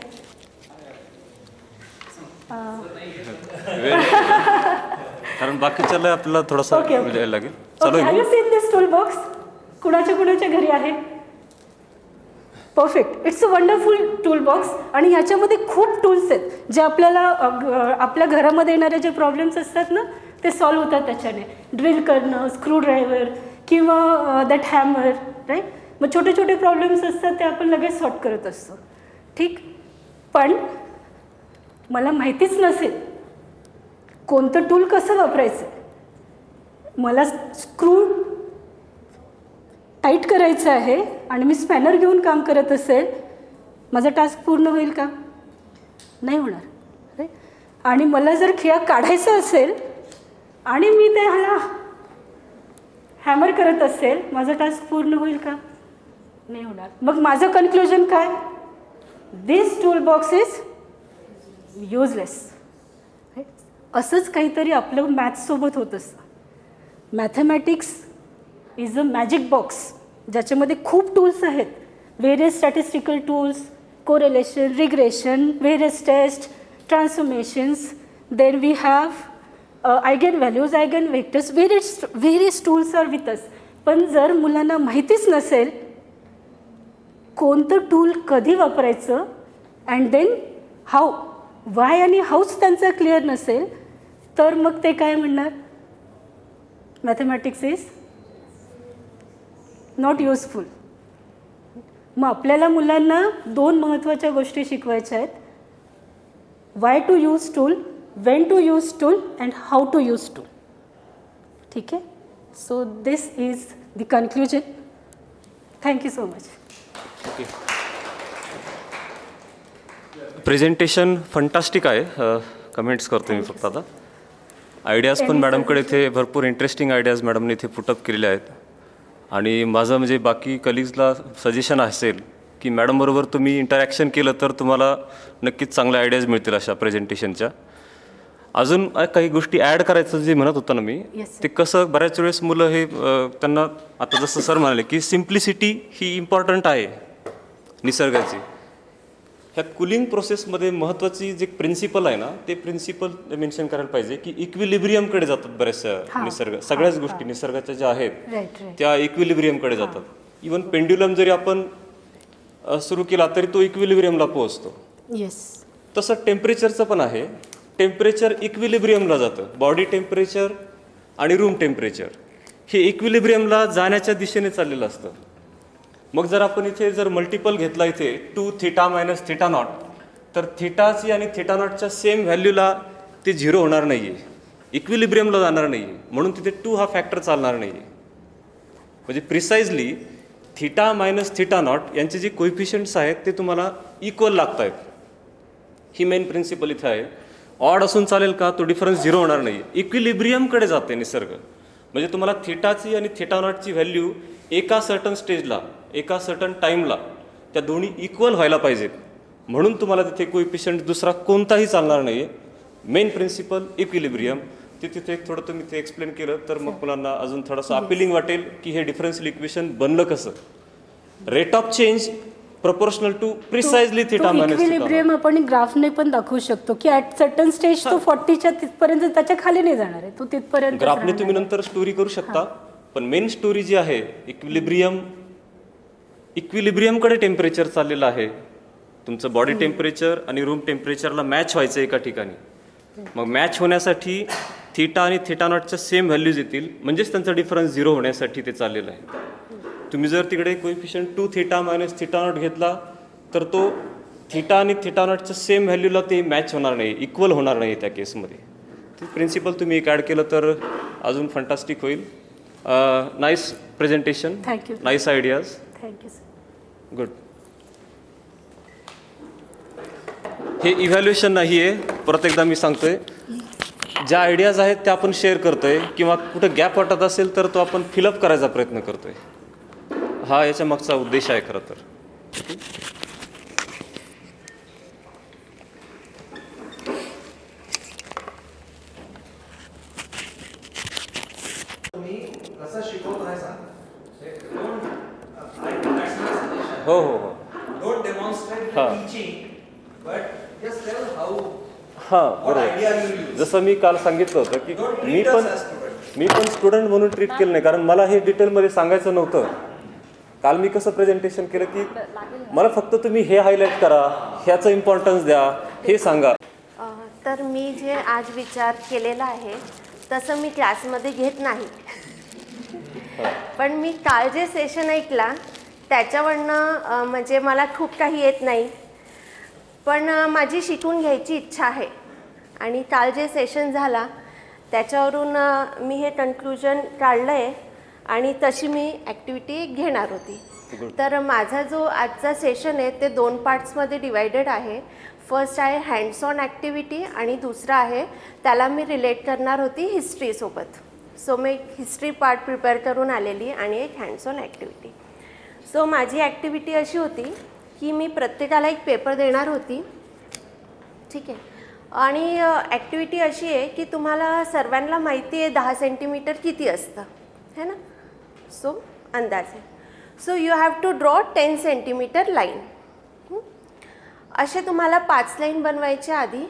कारण बाकीच्याला आपल्याला थोडासा वेळ लागेल. Have you seen this tool box? कुणाच्या घरी आहे? Perfect. It's a wonderful tool box. आणि ह्याच्यामध्ये खूप टूल्स आहेत जे आपल्याला आपल्या घरामध्ये येणारे जे प्रॉब्लेम्स असतात ना ते सॉल्व्ह होतात त्याच्याने. ड्रिल करणं, स्क्रू ड्रायव्हर किंवा दॅट हॅमर, राईट. मग छोटे छोटे प्रॉब्लेम्स असतात ते आपण लगेच सॉर्ट करत असतो, ठीक. पण मला माहितीच नसेल कोणतं टूल कसं वापरायचं, मला स्क्रू टाईट करायचं आहे आणि मी स्पॅनर घेऊन काम करत असेल, माझा टास्क पूर्ण होईल का? नाही होणार, राईट. आणि मला जर खिळा काढायचा असेल आणि मी ते ह्याला हॅमर करत असेल, माझा टास्क पूर्ण होईल का? नाही होणार. मग माझं कन्क्लुजन काय? This tool box is useless. असंच काहीतरी आपलं मॅथ्ससोबत होत असतं. Mathematics is a magic box ज्याच्यामध्ये खूप टूल्स आहेत. Various statistical tools, correlation, regression, various test, transformations, then we have eigen values, eigen vectors, various tools are with us. पण जर मुलांना माहितीच नसेल कोणतं टूल कधी वापरायचं अँड देन हाऊ, वाय आणि हाऊच त्यांचं क्लिअर नसेल, तर मग ते काय म्हणणार? Mathematics is not useful. मग आपल्याला मुलांना 2 महत्त्वाच्या गोष्टी शिकवायच्या आहेत. Why to use tool, when to use tool and how to use tool. ठीक है? So this is the conclusion. Thank you so much. Okay. Presentation fantastic आहे. कमेंट्स करतो मी फक्त आता. आयडियाज पण मॅडमकडे इथे भरपूर इंटरेस्टिंग आयडियाज मॅडमने इथे पुटअप केलेल्या आहेत. आणि माझं म्हणजे बाकी कलिग्सला सजेशन असेल की मॅडमबरोबर तुम्ही इंटरॅक्शन केलं तर तुम्हाला नक्कीच चांगल्या आयडियाज मिळतील अशा प्रेझेंटेशनच्या. अजून काही गोष्टी ॲड करायचं जे म्हणत होतं ना मी, ते कसं बऱ्याच वेळेस मुलं हे त्यांना आता जसं सर म्हणाले की सिम्प्लिसिटी ही इम्पॉर्टंट आहे निसर्गाची. ह्या कुलिंग प्रोसेसमध्ये महत्त्वाची जे प्रिन्सिपल आहे ना ते प्रिन्सिपल मेन्शन करायला पाहिजे की इक्विलिब्रियमकडे जातात बऱ्याचशा निसर्ग, सगळ्याच गोष्टी निसर्गाच्या ज्या आहेत त्या इक्विलिब्रियमकडे जातात. इवन पेंड्युलम जरी आपण सुरू केला तरी तो इक्विलिब्रियमला पोहोचतो. तसं टेम्परेचरचं पण आहे. टेम्परेचर इक्विलिब्रियमला जातं. बॉडी टेम्परेचर आणि रूम टेम्परेचर हे इक्विलिब्रियमला जाण्याच्या दिशेने चाललेलं असतं. मग जर आपण इथे जर मल्टिपल घेतला इथे 2 थीटा मायनस थीटा नॉट, तर थीटाची आणि थीटा नॉटच्या सेम व्हॅल्यूला ते 0 होणार नाही आहे, इक्विलिब्रियमला जाणार नाही आहे, म्हणून तिथे 2 हा फॅक्टर चालणार नाही आहे. म्हणजे precisely theta minus theta naught यांचे जे कोइफिशियंट्स आहेत ते तुम्हाला इक्वल लागत आहेत. ही मेन प्रिन्सिपल इथे आहे. ऑड असून चालेल का, तो डिफरन्स 0 होणार नाही. इक्विलिब्रियमकडे जाते निसर्ग. म्हणजे तुम्हाला थीटाची आणि थीटा नॉटची व्हॅल्यू एका सर्टन स्टेजला, एका सर्टन टाईमला त्या दोन्ही इक्वल व्हायला पाहिजेत, म्हणून तुम्हाला तिथे कोइफिशियंट दुसरा कोणताही चालणार नाही आहे. मेन प्रिन्सिपल इक्विलिब्रियम, ते तिथे एक थोडं तुम्ही ते एक्सप्लेन केलं तर मग मुलांना अजून थोडंसं अपिलिंग वाटेल की हे डिफरन्शियल इक्वेशन बनलं कसं. Rate of change proportional to precisely theta minus equilibrium आपण ग्राफने पण दाखवू शकतो की ॲट सर्टन स्टेज तो 40च्या तिथपर्यंत त्याच्या खाली नाही जाणार आहे, तो तिथपर्यंत. ग्राफने तुम्ही नंतर स्टोरी करू शकता, पण मेन स्टोरी जी आहे इक्विलिब्रियमकडे टेम्परेचर चाललेलं आहे. तुमचं बॉडी टेम्परेचर आणि रूम टेम्परेचरला मॅच व्हायचं एका ठिकाणी. मग मॅच होण्यासाठी थीटा आणि थीटा नॉटच्या सेम व्हॅल्यूज येतील, म्हणजेच त्यांचा डिफरन्स 0 होण्यासाठी ते चाललेलं आहे. तुम्ही जर तिकडे coefficient 2 theta minus theta naught घेतला तर तो थीटा आणि थीटा नॉटच्या सेम व्हॅल्यूला ते मॅच होणार नाही, इक्वल होणार नाही त्या केसमध्ये. ते प्रिन्सिपल तुम्ही एक ॲड केलं तर अजून फंटास्टिक होईल. Nice presentation, thank you, nice ideas, thank you sir. Good. हे इव्हॅल्युएशन नाही आहे, परत एकदा मी सांगतोय. ज्या आयडियाज आहेत त्या आपण शेअर करतोय, किंवा कुठं गॅप वाटत असेल तर तो आपण फिलअप करायचा प्रयत्न करतोय. हा याच्या मागचा उद्देश आहे खरं तर. तुम्ही कसं शिकवतो हे सांगा. हो हो हो. Don't demonstrate the teaching, but just tell how. हां What idea बरोबर. you use. जसं मी काल सांगितलं होतं की Don't me treat us as students. पण स्टुडंट म्हणून ट्रीट केलं नाही, कारण मला हे डिटेलमध्ये सांगायचं नव्हतं. काल मी कसं प्रेझेंटेशन केलं की मला फक्त तुम्ही हे हायलाईट करा, ह्याचं इम्पॉर्टन्स द्या, हे सांगा. तर मी जे आज विचार केलेला आहे तसं मी क्लासमध्ये घेत नाही, पण मी काल जे सेशन ऐकला त्याच्यावरनं म्हणजे मला खूप काही येत नाही, पण माझी शिकून घ्यायची इच्छा आहे. आणि काल जे सेशन झाला त्याच्यावरून मी हे कन्क्लुजन काढलं आहे आणि तशी मी ॲक्टिव्हिटी घेणार होती. तर माझा जो आजचा सेशन आहे ते 2 पार्ट्समध्ये डिवायडेड आहे. फर्स्ट आहे हँड्स ऑन ॲक्टिव्हिटी आणि दुसरा आहे त्याला मी रिलेट करणार होती हिस्ट्रीसोबत. सो मी एक हिस्ट्री पार्ट प्रिपेअर करून आलेली आणि एक हँड्स ऑन ॲक्टिव्हिटी. सो माझी ॲक्टिव्हिटी अशी होती की मी प्रत्येकाला एक पेपर देणार होती, ठीक आहे. आणि ॲक्टिव्हिटी अशी आहे की तुम्हाला सर्वांना माहिती आहे 10 सेंटीमीटर किती असतं, है ना. सो अंदाजे so you have to draw 10 centimetre line. असे तुम्हाला 5 लाईन बनवायचे आधी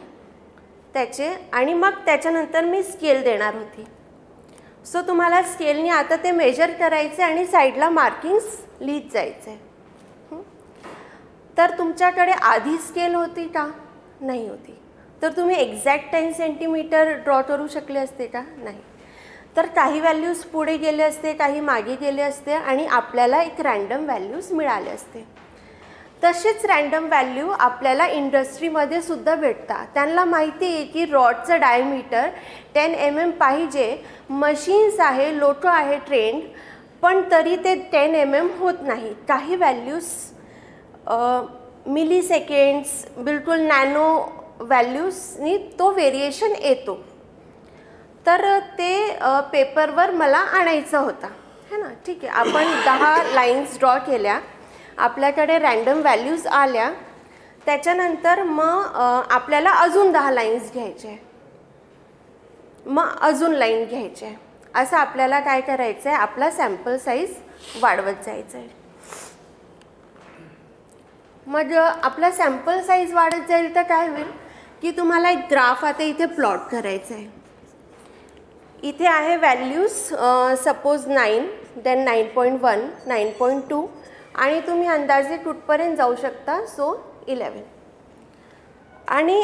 त्याचे, आणि मग त्याच्यानंतर मी स्केल देणार होती. सो तुम्हाला स्केलनी आता ते मेजर करायचे आणि साईडला मार्किंग्स लिहित जायचे. तर तुमच्याकडे आधी स्केल होती का, नाही होती, तर तुम्ही एक्झॅक्ट 10 सेंटीमीटर ड्रॉ करू शकले असते का, नाही. तर काही व्हॅल्यूज पुढे गेले असते, काही मागे गेले असते आणि आपल्याला एक रँडम व्हॅल्यूज मिळाले असते. तसेच रँडम व्हॅल्यू आपल्याला इंडस्ट्रीमध्ये सुद्धा भेटतात. त्यांना माहिती आहे की रॉडचं डायमीटर 10 mm पाहिजे, मशीन्स आहे, लोक आहे ट्रेंड, पण तरी ते 10 mm होत नाही. काही व्हॅल्यूज मिली सेकंड्स, बिलकुल नॅनो व्हॅल्यूजनी तो व्हेरिएशन येतो. तर ते पेपरवर मला आणायचं होता, है ना. ठीक आहे, आपण 10 लाईन्स ड्रॉ केल्या, आपल्याकडे रँडम व्हॅल्यूज आल्या, त्याच्यानंतर मग आपल्याला अजून 10 लाईन्स घ्यायचे, मग अजून लाईन घ्यायचे. असं आपल्याला काय करायचं आहे, आपला सॅम्पल साईज वाढवत जायचं आहे. मग आपला सॅम्पल साईज वाढत जाईल तर काय होईल की तुम्हाला एक ग्राफ आता इथे प्लॉट करायचं आहे. इथे आहे व्हॅल्यूज सपोज 9, देन 9.1, 9.2 आणि तुम्ही अंदाजे कुठपर्यंत जाऊ शकता, सो 11. आणि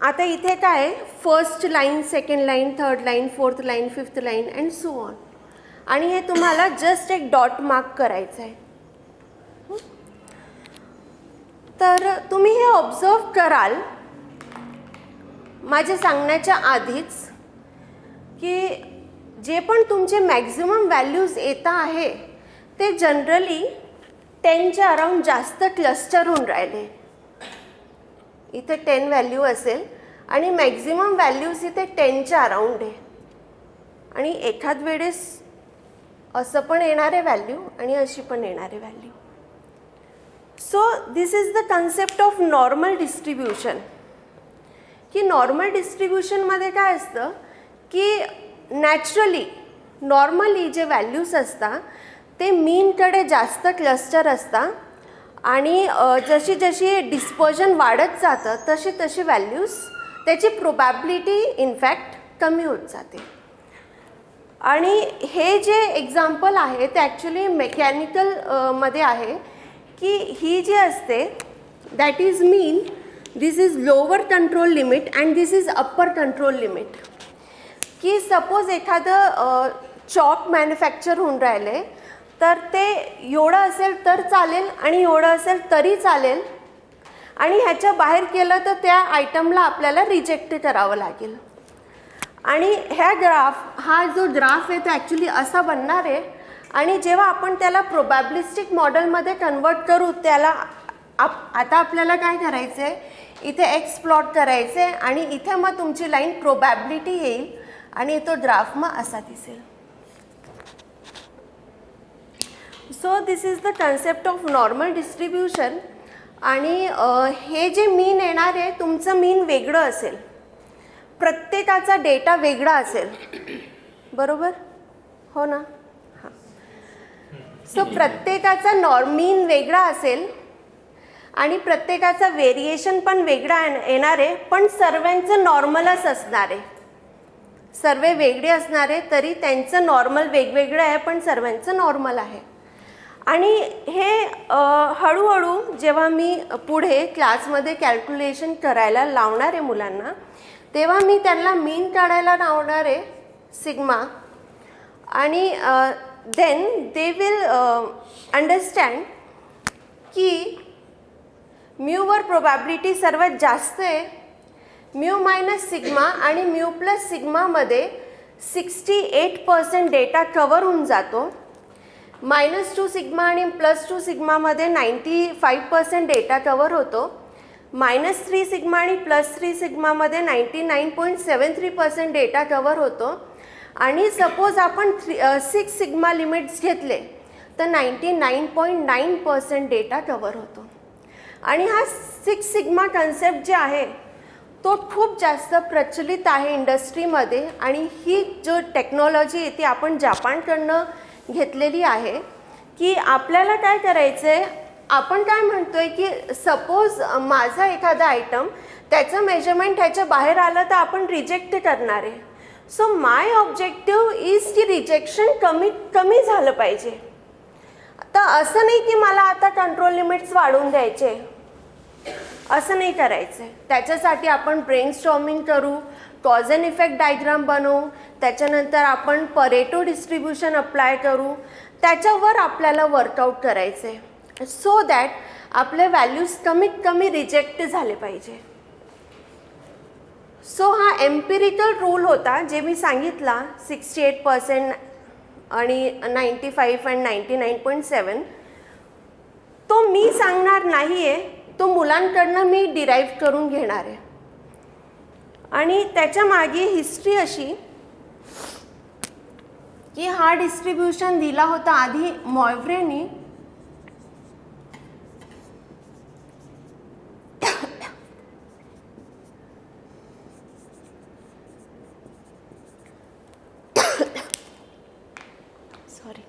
आता इथे काय, first line, second line, third line, fourth line, fifth line and so on. आणि हे तुम्हाला जस्ट एक डॉट मार्क करायचं आहे. तर तुम्ही हे ऑब्झर्व कराल माझ्या सांगण्याच्या आधीच की जे पण तुमचे मॅक्झिमम व्हॅल्यूज येत आहे ते जनरली 10च्या अराउंड जास्त क्लस्टर होऊन राहिले. इथे 10 व्हॅल्यू असेल आणि मॅक्झिमम व्हॅल्यूज इथे 10च्या अराउंड आहे. आणि एखाद वेळेस असं पण येणारे व्हॅल्यू आणि अशी पण येणारे value. So this is the concept of normal distribution. की नॉर्मल डिस्ट्रीब्युशनमध्ये काय असतं की नॅचरली नॉर्मली जे व्हॅल्यूज असतात ते मीनकडे जास्त क्लस्टर असतात आणि जशी जशी डिस्पर्जन वाढत जातं तशी तशी व्हॅल्यूज त्याची प्रोबॅबिलिटी इनफॅक्ट कमी होत जाते. आणि हे जे एक्झाम्पल आहे ते ॲक्च्युली मेकॅनिकल मध्ये आहे की ही जी असते that is mean, this is lower control limit and this is upper control limit. की सपोज एखादं चॉक मॅन्युफॅक्चर होऊन राहिले तर ते एवढं असेल तर चालेल आणि एवढं असेल तरी चालेल आणि ह्याच्या बाहेर केलं तर त्या आयटमला आपल्याला रिजेक्ट करावं लागेल. आणि हा जो ग्राफ आहे तो ॲक्च्युली असा बनणार आहे आणि जेव्हा आपण त्याला प्रोबॅबिलिस्टिक मॉडेलमध्ये कन्वर्ट करू त्याला आता आपल्याला काय करायचं आहे, इथे एक्स प्लॉट करायचे आणि इथे मग तुमची लाईन प्रोबॅबिलिटी येईल आणि तो ग्राफ मग असा दिसेल. So this is the concept of normal distribution. आणि हे जे मीन येणार आहे तुमचं मीन वेगळं असेल, प्रत्येकाचा डेटा वेगळा असेल, बरोबर हो ना. हां. सो प्रत्येकाचा मीन वेगळा असेल आणि प्रत्येकाचा व्हेरिएशन पण वेगळा येणार आहे, पण सर्वांचं नॉर्मलच असणार आहे. सर्व वेगळे असणार आहे तरी त्यांचं नॉर्मल वेगवेगळं आहे पण सर्वांचं नॉर्मल आहे. आणि हे हळूहळू जेव्हा मी पुढे क्लासमध्ये कॅल्क्युलेशन करायला लावणार आहे मुलांना तेव्हा मी त्यांना मीन काढायला लावणार आहे सिग्मा. आणि देन दे विल अंडरस्टँड की म्यूवर प्रोबॅबिलिटी सर्वात जास्त आहे. म्यू मायनस सिग्मा आणि म्यू प्लस सिग्मामध्ये 68% डेटा कवर होऊन जातो. -2 सिग्मा आणि +2 सिग्मामध्ये 95% डेटा कवर होतो. -3 सिग्मा आणि +3 सिग्मामध्ये 99.73% डेटा कवर होतो. आणि सपोज आपण 6 सिग्मा लिमिट्स घेतले तर 99.9% डेटा कवर होतो. आणि हा 6 सिग्मा कन्सेप्ट जे आहे तो खूप जास्त प्रचलित आहे इंडस्ट्रीमध्ये. आणि ही जो टेक्नॉलॉजी आहे ती आपण जापानकडनं घेतलेली आहे. की आपल्याला काय करायचं आहे, आपण काय म्हणतो आहे की सपोज माझा एखादा आयटम त्याचं मेजरमेंट ह्याच्या बाहेर आलं तर आपण रिजेक्ट करणार आहे. सो माय ऑब्जेक्टिव्ह इज की रिजेक्शन कमी झालं पाहिजे. तर असं नाही की मला आता कंट्रोल लिमिट्स वाढवून द्यायचे, असं नाही करायचं. त्याच्यासाठी आपण ब्रेनस्टॉर्मिंग करू, कॉज अँड इफेक्ट डायग्राम बनवू, त्याच्यानंतर आपण परेटो डिस्ट्रीब्युशन अप्लाय करू, त्याच्यावर आपल्याला वर्कआउट करायचं आहे सो दॅट आपले व्हॅल्यूज कमीत कमी रिजेक्ट झाले पाहिजे. सो हा एम्पिरिकल रूल होता जे मी सांगितला 68% आणि 95 अँड 99.7. तो मी सांगणार नाही आहे, तो मुलांकडनं मी डिराईव्ह करून घेणार आहे. आणि त्याच्या मागे हिस्ट्री अशी की हा डिस्ट्रीब्युशन दिला होता आधी मॉयव्रेनी. सॉरी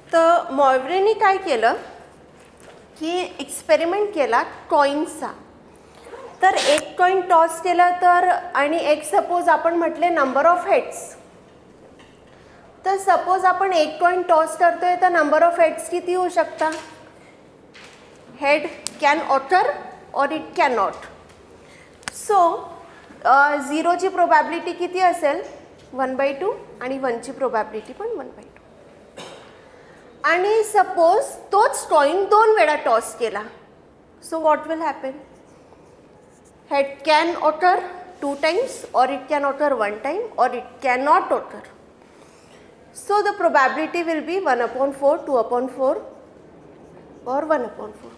तर मॉयव्रेनी काय केलं की एक्सपेरिमेंट केला कॉईन्सचा. तर जर एक कॉईन टॉस केला तर आणि एक सपोज आपण म्हटले नंबर ऑफ हेड्स, तर सपोज आपण एक कॉईन टॉस करतोय तर नंबर ऑफ हेड्स किती होऊ शकता? हेड कॅन ऑटर और इट कॅन नॉट. सो 0ची प्रोबॅबिलिटी किती असेल? 1/2 आणि 1ची प्रोबॅबिलिटी पण 1/2. आणि सपोज तोच कॉईन 2 वेळा टॉस केला, so what will happen? Head can other 2 times or it can occur 1 time or it cannot occur. So the probability will be 1/4, 2/4 or 1/4.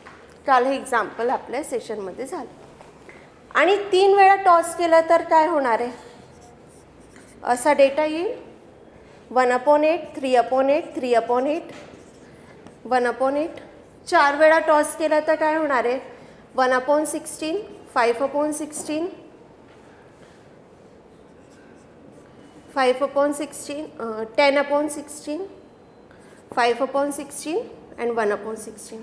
काल हे एक्झाम्पल आपल्या सेशनमध्ये झालं. आणि 3 वेळा टॉस केला तर काय होणार आहे? असा डेटा येईल 1/8, 3/8, 3/8, 1/8. 4 वेळा टॉस केला तर काय होणार आहे? 1/16, 5/16, 5/16, 10/16, 5/16 and 1/16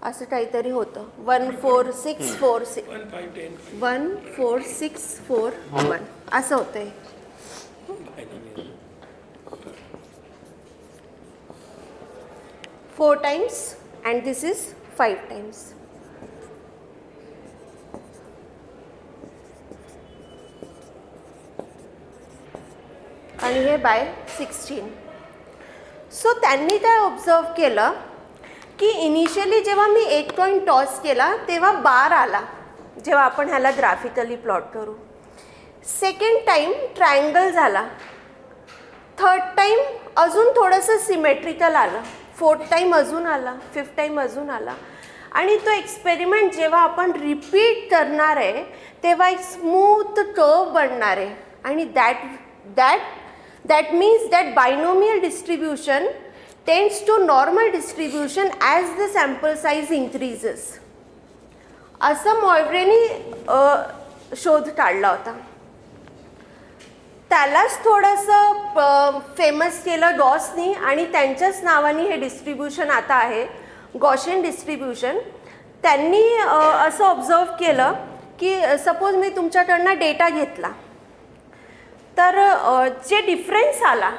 असं काहीतरी होतं. 1 4 6 4 6 1 4 6 4 1 असं होतंय. 4 times and this is 5 times. आणि हे बाय 16. सो त्यांनी काय ऑब्झर्व केलं की इनिशियली जेव्हा मी एक कॉईन टॉस केला तेव्हा बार आला, जेव्हा आपण ह्याला ग्राफिकली प्लॉट करू. सेकंड टाईम ट्रायंगल झाला, थर्ड टाईम अजून थोडंसं सिमेट्रिकल आलं, फोर्थ टाईम अजून आला, फिफ्थ टाईम अजून आला. आणि तो एक्सपेरिमेंट जेव्हा आपण रिपीट करणार आहे तेव्हा एक स्मूथ कर्व बनणार आहे. आणि that means that binomial distribution tends to normal distribution as the sample size increases. असं मॉयव्रेनी शोध काढला होता. त्यालाच थोडंसं फेमस केलं गॉसनी आणि त्यांच्याच नावाने हे डिस्ट्रीब्युशन आता आहे, गॉशियन डिस्ट्रीब्युशन. त्यांनी असं ऑब्झर्व केलं की सपोज मी तुमच्याकडनं डेटा घेतला तर जे डिफरन्स आला,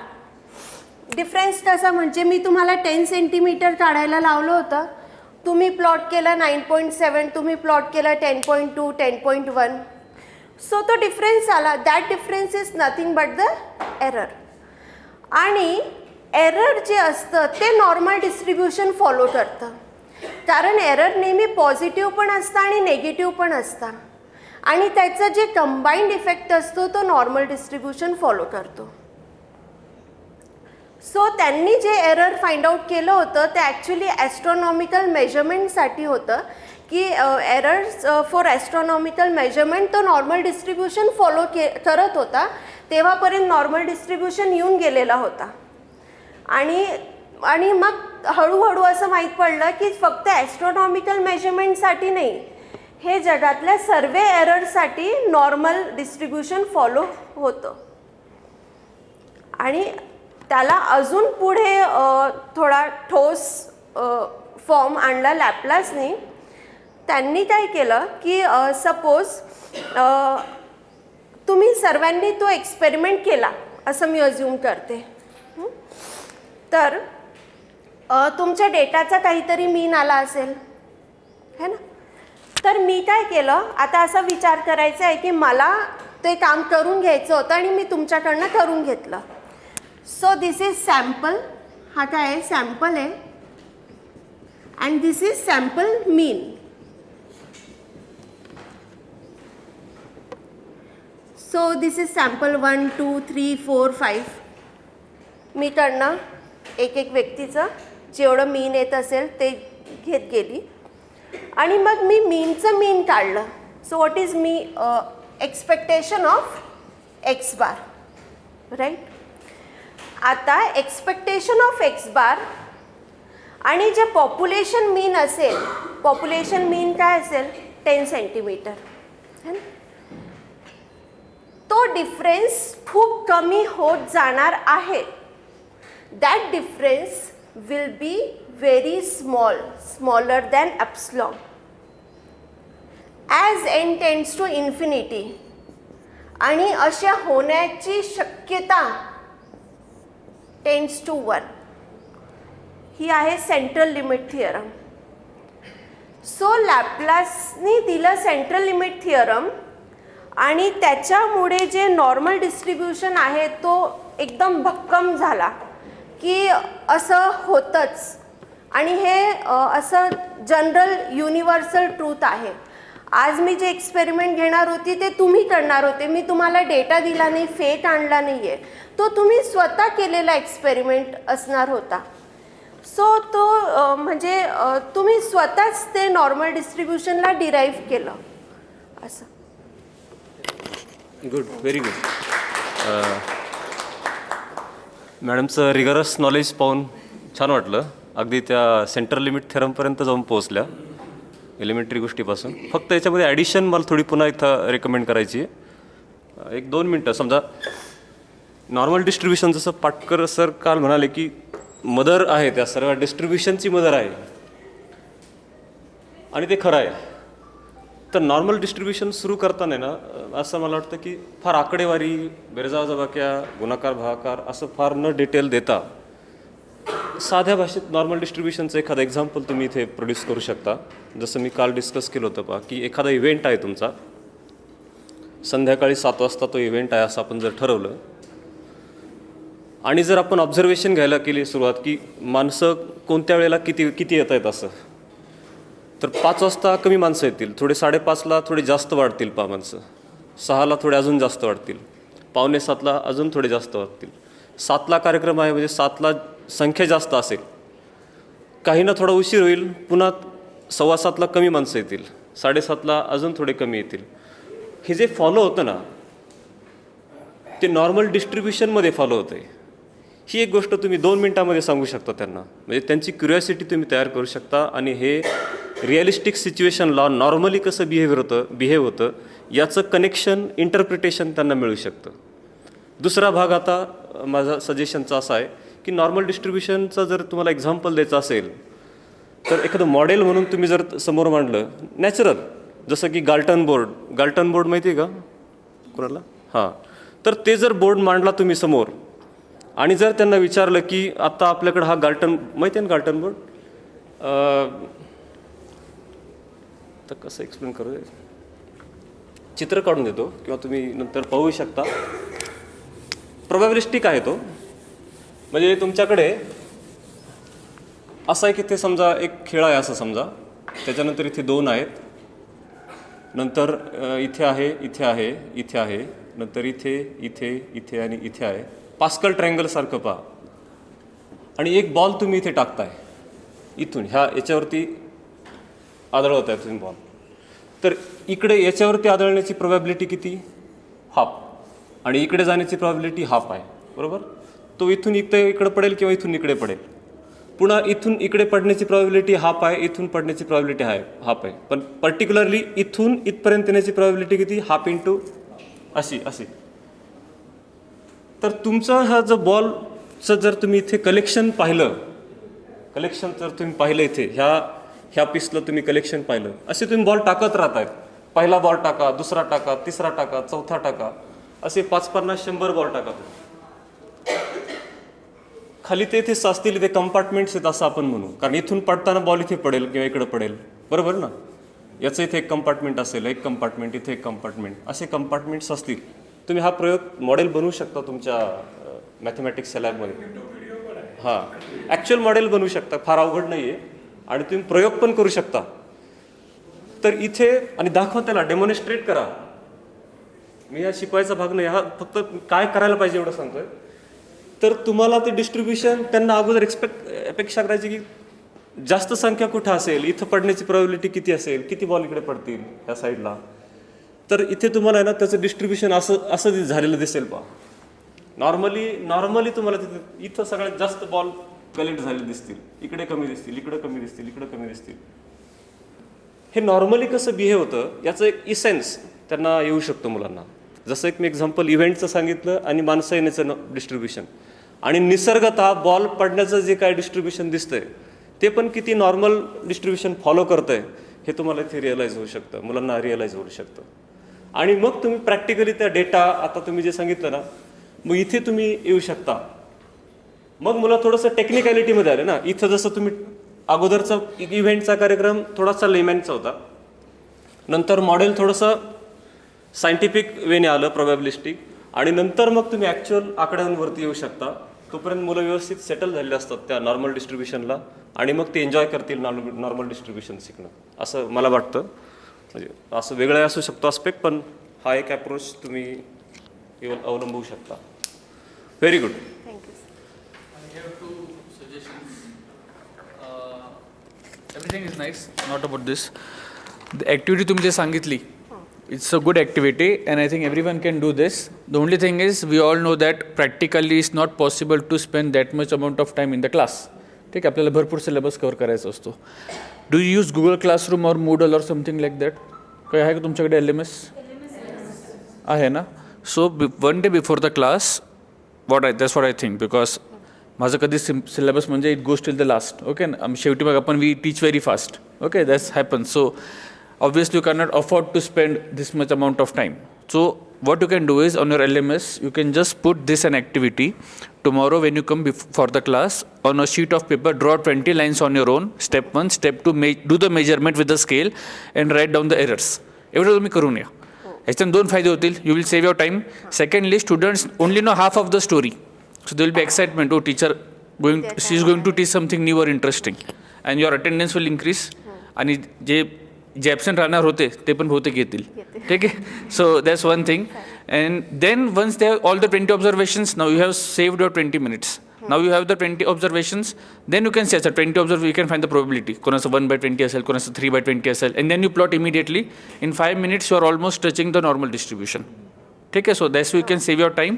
डिफरन्स कसा म्हणजे मी तुम्हाला 10 सेंटीमीटर काढायला लावलं होतं, तुम्ही प्लॉट केला 9.7, तुम्ही प्लॉट केला 10.2, 10.1. सो तो डिफरन्स आला. That difference is nothing but the error. आणि एरर जे असतं ते नॉर्मल डिस्ट्रीब्युशन फॉलो करतं, कारण एरर नेहमी पॉझिटिव्ह पण असतं आणि नेगेटिव्ह पण असतं. आणि त्याचा जे कंबाईंड इफेक्ट असतो तो नॉर्मल डिस्ट्रीब्युशन फॉलो करतो. सो त्यांनी जे एरर फाइंड आउट केलं होतं ते ॲक्च्युली ॲस्ट्रॉनॉमिकल मेजरमेंटसाठी होतं, की एरर्स फॉर ॲस्ट्रॉनॉमिकल मेजरमेंट तो नॉर्मल डिस्ट्रीब्युशन फॉलो करत होता. तेव्हापर्यंत नॉर्मल डिस्ट्रीब्युशन येऊन गेलेला होता. आणि मग हळूहळू असं माहीत पडलं की फक्त ॲस्ट्रॉनॉमिकल मेजरमेंटसाठी नाही, हे जगातल्या सर्व एररसाठी नॉर्मल डिस्ट्रीब्युशन फॉलो होतं. आणि त्याला अजून पुढे थोडा ठोस फॉर्म आणला लॅपलासनी. त्यांनी काय केलं की सपोज तुम्ही सर्वांनी तो एक्सपेरिमेंट केला असं मी अज्यूम करते. तर तुमच्या डेटाचा काहीतरी मीन आला असेल है ना. तर मी काय केलं, आता असा विचार करायचा आहे की मला ते काम करून घ्यायचं होतं आणि मी तुमच्याकडनं करून घेतलं. So this is sample. हा काय आहे? सॅम्पल आहे. And this is sample mean. So this is sample 1 2 3 4 5. मी कडनं एक व्यक्तीचं जेवढं मीन येत असेल ते घेत गेली आणि मग मी मीनचं मीन काढलं. सो व्हॉट इज मी expectation of X bar, right. आता एक्सपेक्टेशन ऑफ एक्स बार आणि जे पॉप्युलेशन मीन असेल, पॉप्युलेशन मीन काय असेल? 10 सेंटीमीटर. तो डिफरन्स खूप कमी होत जाणार आहे. That difference will be very small, smaller than epsilon. As n tends to infinity, आणि अशा होण्याची शक्यता टेंड्स टू 1. ही आहे सेंट्रल लिमिट थिअरम. सो लॅपलासनी दिलं सेंट्रल लिमिट थिअरम, आणि त्याच्यामुळे जे नॉर्मल डिस्ट्रीब्युशन आहे तो एकदम भक्कम झाला की असं होतंच, आणि हे असं जनरल युनिव्हर्सल ट्रूथ आहे. आज मी जे एक्सपेरिमेंट घेणार होती ते तुम्ही करणार होते. मी तुम्हाला डेटा दिला नाही, फेट आणला नाही आहे, तो तुम्ही स्वतः केलेला एक्सपेरिमेंट असणार होता. सो तो म्हणजे तुम्ही स्वतःच ते नॉर्मल डिस्ट्रीब्युशनला डिराईव्ह केलं असं. Good, very good. मॅडमचं रिगरस नॉलेज पाहून छान वाटलं. अगदी त्या सेंट्रल लिमिट थेरमपर्यंत जाऊन पोहोचल्या एलिमेंटरी गोष्टीपासून. फक्त याच्यामध्ये ॲडिशन मला थोडी पुन्हा इथं रेकमेंड करायची आहे. 1-2 मिनटं. समजा नॉर्मल डिस्ट्रीब्युशन, जसं पाटकर सर काल म्हणाले की मदर आहे, त्या सर्व डिस्ट्रीब्युशनची मदर आहे, आणि ते खरं आहे. तर नॉर्मल डिस्ट्रीब्युशन सुरू करताना ना असं मला वाटतं की फार आकडेवारी, बेरजावजाबाक्या, गुणाकार भागाकार असं फार न डिटेल देता साध्या भाषेत नॉर्मल डिस्ट्रीब्युशनचं एखादं एक्झाम्पल तुम्ही इथे प्रोड्यूस करू शकता. जसं मी काल डिस्कस केलं होतं पहा, की एखादा इव्हेंट आहे तुमचा, संध्याकाळी 7 वाजता तो इव्हेंट आहे असं आपण जर ठरवलं, आणि जर आपण ऑब्झर्वेशन घ्यायला केली सुरुवात की माणसं कोणत्या वेळेला किती येत आहेत असं, तर 5 वाजता कमी माणसं येतील, थोडे 5:30ला थोडे जास्त वाढतील पहा माणसं, 6ला थोडे अजून जास्त वाढतील, 6:45ला अजून थोडे जास्त वाढतील, 7ला कार्यक्रम आहे म्हणजे 7ला संख्या जास्त असेल, काहींना थोडा उशीर होईल, पुन्हा 6:15ला कमी माणसं येतील, 7:30ला अजून थोडे कमी येतील. हे जे फॉलो होतं ना ते नॉर्मल डिस्ट्रीब्युशनमध्ये फॉलो होतं आहे. ही एक गोष्ट तुम्ही 2 मिनटामध्ये सांगू शकता त्यांना, म्हणजे त्यांची क्युरिओसिटी तुम्ही तयार करू शकता, आणि हे रिअलिस्टिक सिच्युएशनला नॉर्मली कसं बिहेव होतं याचं कनेक्शन, इंटरप्रिटेशन त्यांना मिळू शकतं. दुसरा भाग आता माझा सजेशनचा असा आहे की नॉर्मल डिस्ट्रीब्युशनचं जर तुम्हाला एक्झाम्पल द्यायचं असेल तर एखादं मॉडेल म्हणून तुम्ही जर समोर मांडलं, नॅचरल, जसं की गाल्टन बोर्ड माहिती आहे का कोणाला? हां, तर ते जर बोर्ड मांडला तुम्ही समोर, आणि जर त्यांना विचारलं की आता आपल्याकडं हा गाल्टन, माहिती आहे ना गाल्टन बोर्ड, तर कसं एक्सप्लेन करू, चित्र काढून देतो किंवा तुम्ही नंतर पाहू शकता. प्रोबॅबिलिस्टिक आहे तो, म्हणजे तुमच्याकडे असं आहे की ते समजा एक खेळ आहे असं समजा, त्याच्यानंतर इथे 2 आहेत, नंतर इथे आहे, इथे आहे, इथे आहे, नंतर इथे, इथे, इथे आणि इथे आहे. पास्कल ट्रायंगलसारखं पहा, आणि एक बॉल तुम्ही इथे टाकताय, इथून याच्यावरती आदळवत आहे तुम्ही बॉल, तर इकडे याच्यावरती आदळण्याची प्रोबॅबिलिटी किती? हाफ, आणि इकडे जाण्याची प्रोबॅबिलिटी हाफ आहे, बरोबर. तो इथून इकडे पडेल किंवा इथून इकडे पडेल. पुन्हा इथून इकडे पडण्याची प्रोबॅबिलिटी हाफ आहे, इथून पडण्याची प्रोबॅबिलिटी हाफ आहे, पण पर्टिक्युलरली इथून इथपर्यंत येण्याची प्रोबॅबिलिटी किती? हाफ इंटू अशी. तर तुमचा हा जो बॉलचं जर तुम्ही इथे कलेक्शन जर तुम्ही पाहिलं इथे ह्या पीसला तुम्ही कलेक्शन पाहिलं, असे तुम्ही बॉल टाकत राहतायत. पहिला बॉल टाका, दुसरा टाका, तिसरा टाका, चौथा टाका, असे 5, 50, 100 बॉल टाका. खाली ते इथे असतील, ते कंपार्टमेंट्स आहेत असं आपण म्हणू, कारण इथून पडताना बॉल इथे पडेल किंवा इकडे पडेल, बरोबर ना. याचं इथे एक कंपार्टमेंट असेल, एक कंपार्टमेंट, इथे एक कंपार्टमेंट, असे कंपार्टमेंट्स असतील. तुम्ही हा प्रयोग मॉडेल बनवू शकता तुमच्या मॅथमॅटिक्सच्या लॅबमध्ये. हां, ॲक्च्युअल मॉडेल बनवू शकता, फार अवघड नाही आहे, आणि तुम्ही प्रयोग पण करू शकता. तर इथे आणि दाखवा, त्याला डेमॉन्स्ट्रेट करा. मी हा शिकवायचा भाग नाही, हा फक्त काय करायला पाहिजे एवढं सांगतोय. तर तुम्हाला ते डिस्ट्रीब्युशन त्यांना अगोदर अपेक्षा करायची की जास्त संख्या कुठं असेल, इथं पडण्याची प्रोबॅबिलिटी किती असेल, किती बॉल इकडे पडतील ह्या साईडला. तर इथे तुम्हाला आहे ना त्याचं डिस्ट्रीब्युशन असं झालेलं दिसेल पहा. नॉर्मली तुम्हाला तिथे इथं सगळ्यात जास्त बॉल कलेक्ट झालेले दिसतील, इकडे कमी दिसतील, इकडे कमी दिसतील, इकडे कमी दिसतील. हे नॉर्मली कसं बिहेव होतं याचं एक इसेन्स त्यांना येऊ शकतो मुलांना. जसं एक मी एक्झाम्पल इव्हेंटचं सांगितलं, आणि माणसं येण्याचं डिस्ट्रीब्युशन, आणि निसर्गतः बॉल पडण्याचं जे काय डिस्ट्रीब्युशन दिसतंय ते पण किती नॉर्मल डिस्ट्रीब्युशन फॉलो करतंय हे तुम्हाला इथे रिअलाईज होऊ शकतं, मुलांना रिअलाईज होऊ शकतं. आणि मग तुम्ही प्रॅक्टिकली त्या डेटा, आता तुम्ही जे सांगितलं ना, मग इथे तुम्ही येऊ शकता. मग मुलं थोडंसं टेक्निकॅलिटीमध्ये आले ना. इथं जसं तुम्ही अगोदरचा इव्हेंटचा कार्यक्रम थोडासा लेमॅनचा होता, नंतर मॉडेल थोडंसं सायंटिफिक वेने आलं, प्रोबॅबिलिस्टिक, आणि नंतर मग तुम्ही ॲक्च्युअल आकड्यांवरती येऊ शकता. तोपर्यंत मुलं व्यवस्थित सेटल झालेले असतात त्या नॉर्मल डिस्ट्रीब्युशनला, आणि मग ते एन्जॉय करतील नॉर्मल डिस्ट्रीब्युशन शिकणं, असं मला वाटतं. म्हणजे असं वेगळं असू शकतो आस्पेक्ट, पण हा एक अप्रोच तुम्ही अवलंबू शकता. Very good. Thank you. I have two suggestions. Everything is nice, not about this. The activity तुम्ही जे सांगितली, it's a good activity and I think everyone can do this. The only thing is we all know that practically it's not possible to spend that much amount of time in the class. ठीक आहे, आपल्याला भरपूर syllabus cover करायचा असतो. Do you use Google Classroom और Moodle और something like that? काय आहे का तुमच्याकडे LMS? आहे ना. So one day before the class that's what I think, because माझं कधी सिलेबस म्हणजे it goes till the last. Okay ना, शेवटी मग आपण we teach very fast. Okay, that's happen. So obviously you cannot afford to spend this much amount of time. So what you can do is on your LMS you can just put this an activity. Tomorrow when you come for the class, on a sheet of paper draw 20 lines on your own. Step 1, step 2, do the measurement with the scale and write down the errors. एवढं तुम्ही करून या. याच्यात दोन फायदे होतील. You will save your time. Secondly, students only know half of the story, so there will be excitement. Oh, teacher she is going to teach something new or interesting, and your attendance will increase. आणि जे absent राहणार होते ते पण बहुतेक येतील. ठीक आहे. So that's one thing. And then once they have all the 20 observations, now you have saved your 20 minutes. Now you have the 20 observations, then you can see 20 observe, you can find the probability. कोणाचं 1/20 असेल, कोणाचं 3/20 असेल, and then you plot immediately. In 5 minutes you are almost touching the normal distribution. ठीक आहे. So that's you can save your time.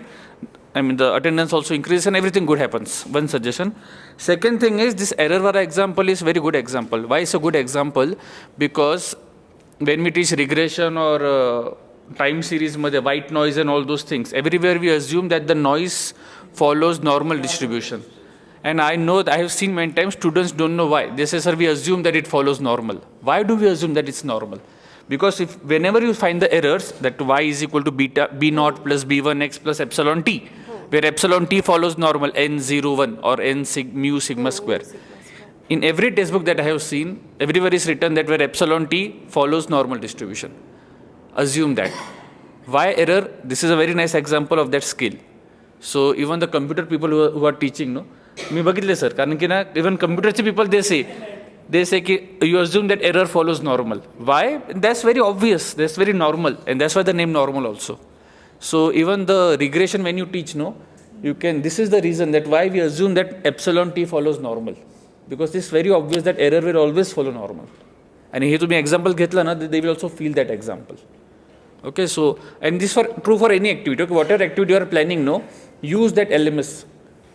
I mean, the attendance also increases and everything good happens. One suggestion. Second thing is this error wala example is very good example. Why is a good example? Because when we teach regression or time series, white noise and all those things, everywhere we assume that the noise follows normal distribution. And I know that I have seen many times students don't know why. They say, sir, we assume that it follows normal. Why do we assume that it's normal? Because if whenever you find the errors that y is equal to beta b0 plus b1x plus epsilon t, where epsilon t follows normal n01 or n mu sigma square. In every textbook that I have seen, everywhere is written that where epsilon t follows normal distribution. Assume that. Why error? This is a very nice example of that skill. So even the computer people who are teaching, no, मी बघितले sir, कारण की ना even computerचे people they say ki you assume that error follows normal. Why? That's very obvious. That's very normal, and that's why the name normal also. So even the regression when you teach, no, you can. This is the reason that why we assume that epsilon t follows normal, because it's very obvious that error will always follow normal. And here to be example घेतला ना, they will also feel that example. Okay, so and this for true for any activity. Okay, whatever activity you are planning, no, use that LMS.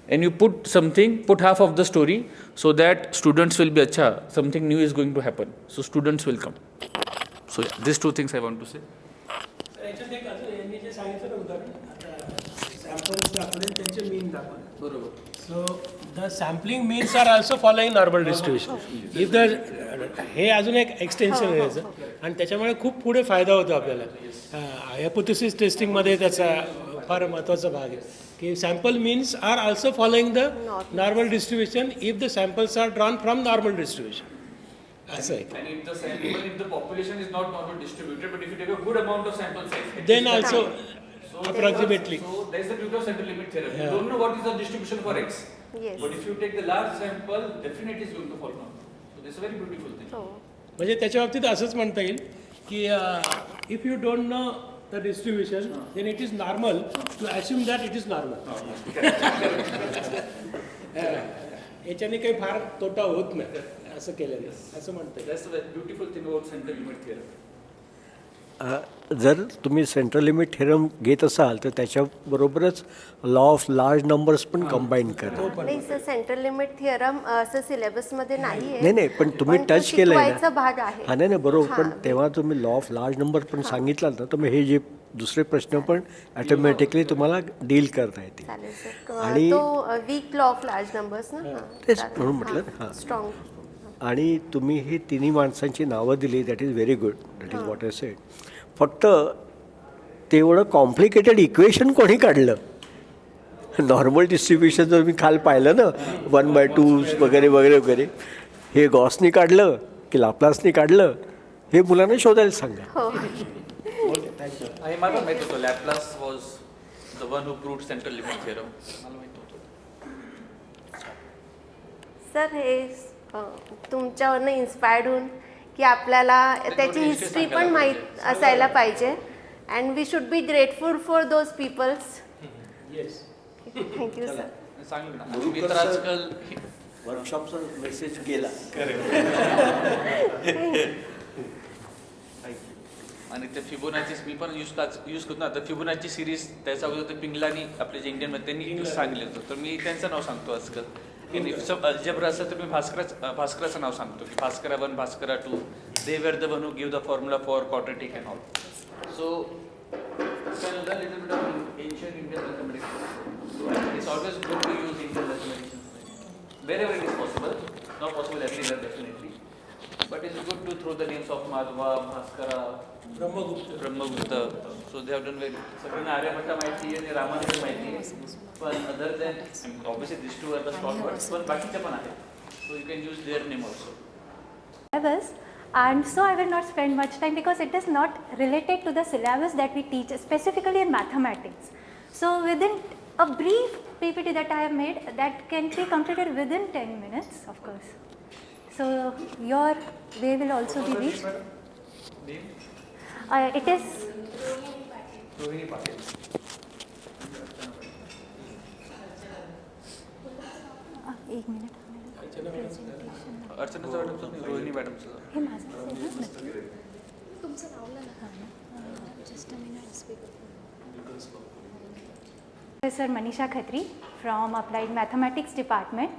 And you put half of the story so that students will be, acha, something new is going to happen. So students will come. So yeah, these two things I want to say. याच्यात एक अजून यांनी जे सांगितलं ना उदाहरण, आता samples दाखवले त्यांचे मीन दाखवले. बरोबर. So the sampling means are also following normal distribution. If the हे अजून एक एक्सटेन्शन आहे याचं, आणि त्याच्यामुळे खूप पुढे फायदा होतो आपल्याला. हायपोथेसिस टेस्टिंगमध्ये त्याचा फार महत्त्वाचा भाग आहे की sample means are also following the normal distribution if the samples are drawn from normal distribution. असं आहे. And if the sample, if the population is not normal distributed, but if you take a good amount of sample size, Then also approximately. So there is the beauty of central limit theorem. You don't know what is the distribution for x, Yes. but if you take the large sample, definitely is going to follow normal. So this is a very beautiful thing. हो. म्हणजे त्याच्या बाबतीत असंच म्हणता येईल की if you don't know the distribution then it is normal to assume that it is normal. याच्याने काही फार तोटा होत नाही असं केलं असं म्हणतं. That's the beautiful thing about central limit theorem. जर तुम्ही सेंट्रल लिमिट थेरम घेत असाल तर त्याच्याबरोबरच लॉ ऑफ लार्ज नंबर्स पण कंबाईन करा. नाही सर, सेंट्रल लिमिट थिअरम असं सिलेबसमध्ये नाही आहे. नाही पण तुम्ही टच केलं आहे ना. भाग आहे. हा नाही बरोबर, पण तेव्हा तुम्ही लॉ ऑफ लार्ज नंबर पण सांगितला ना, तर मग हे जे दुसरे प्रश्न पण ऑटोमॅटिकली तुम्हाला डील करता येतील. चालेल सर. आणि तो weak law of large numbers ना. तेच म्हणून म्हटलं. हां स्ट्रॉंग. आणि तुम्ही ही तिन्ही माणसांची नावं दिली, that is very good, that is what I said. फक्त तेवढं कॉम्प्लिकेटेड इक्वेशन कोणी काढलं? नॉर्मल डिस्ट्रीब्युशन जर मी खाल पाहिलं ना, 1/2 वगैरे वगैरे वगैरे, हे गॉसनी काढलं की लाप्लासनी काढलं, हे मुलांना शोधायला सांगा. हो. आणि मला पण माहित होतं Laplace was the one who proved central limit theorem. मला माहित होतं. सर हे तुमच्यावरनं इन्स्पायर्ड होऊन की आपल्याला त्याची हिस्ट्री पण माहीत असायला पाहिजे. And we should be grateful for those peoples. Yes. Thank you sir. सांगितलं ना मी तर आजकाल वर्कशॉपचा मेसेज गेला. आणि ते फिबोनाचीच मी पण यूज करतो ना. तर फिबोनाची सिरीज त्याच्या अगोदर ते पिंगलानी आपले जे इंडियनमध्ये त्यांनी सांगितलं होतं. तर मी त्यांचं नाव सांगतो आजकाल. अल्जेब्रा असं तर मी भास्कराचं नाव सांगतो की Bhaskara 1, Bhaskara 2, they were the one who give the formula for quadratic and all. So little bit of ancient Indian mathematics. It's always good to use Indian mathematicians wherever it is possible. Not possible everywhere definitely, but it's good to throw the names of Madhva, Bhaskara, Brahmagupta. So they have done very. सगळ्यांना आर्यभट्ट माहिती आहे आणि रामानुजन माहिती आहे. पण other than obviously these two are the stalwarts, पण बाकीचे पण आहेत. So you can use their name also. Syllabus, and so I will not spend much time because it is not related to the syllabus that we teach specifically in mathematics. So within a brief PPT that I have made, that can be completed within 10 minutes, of course. So your way will also be reached. It is Rohini Patil. एक minute. Archana मॅडमचं Rohini मॅडमचं. हे माझं तुमचं लावलं ना. Just a minute speak. Professor Manisha Khatri from Applied Mathematics Department.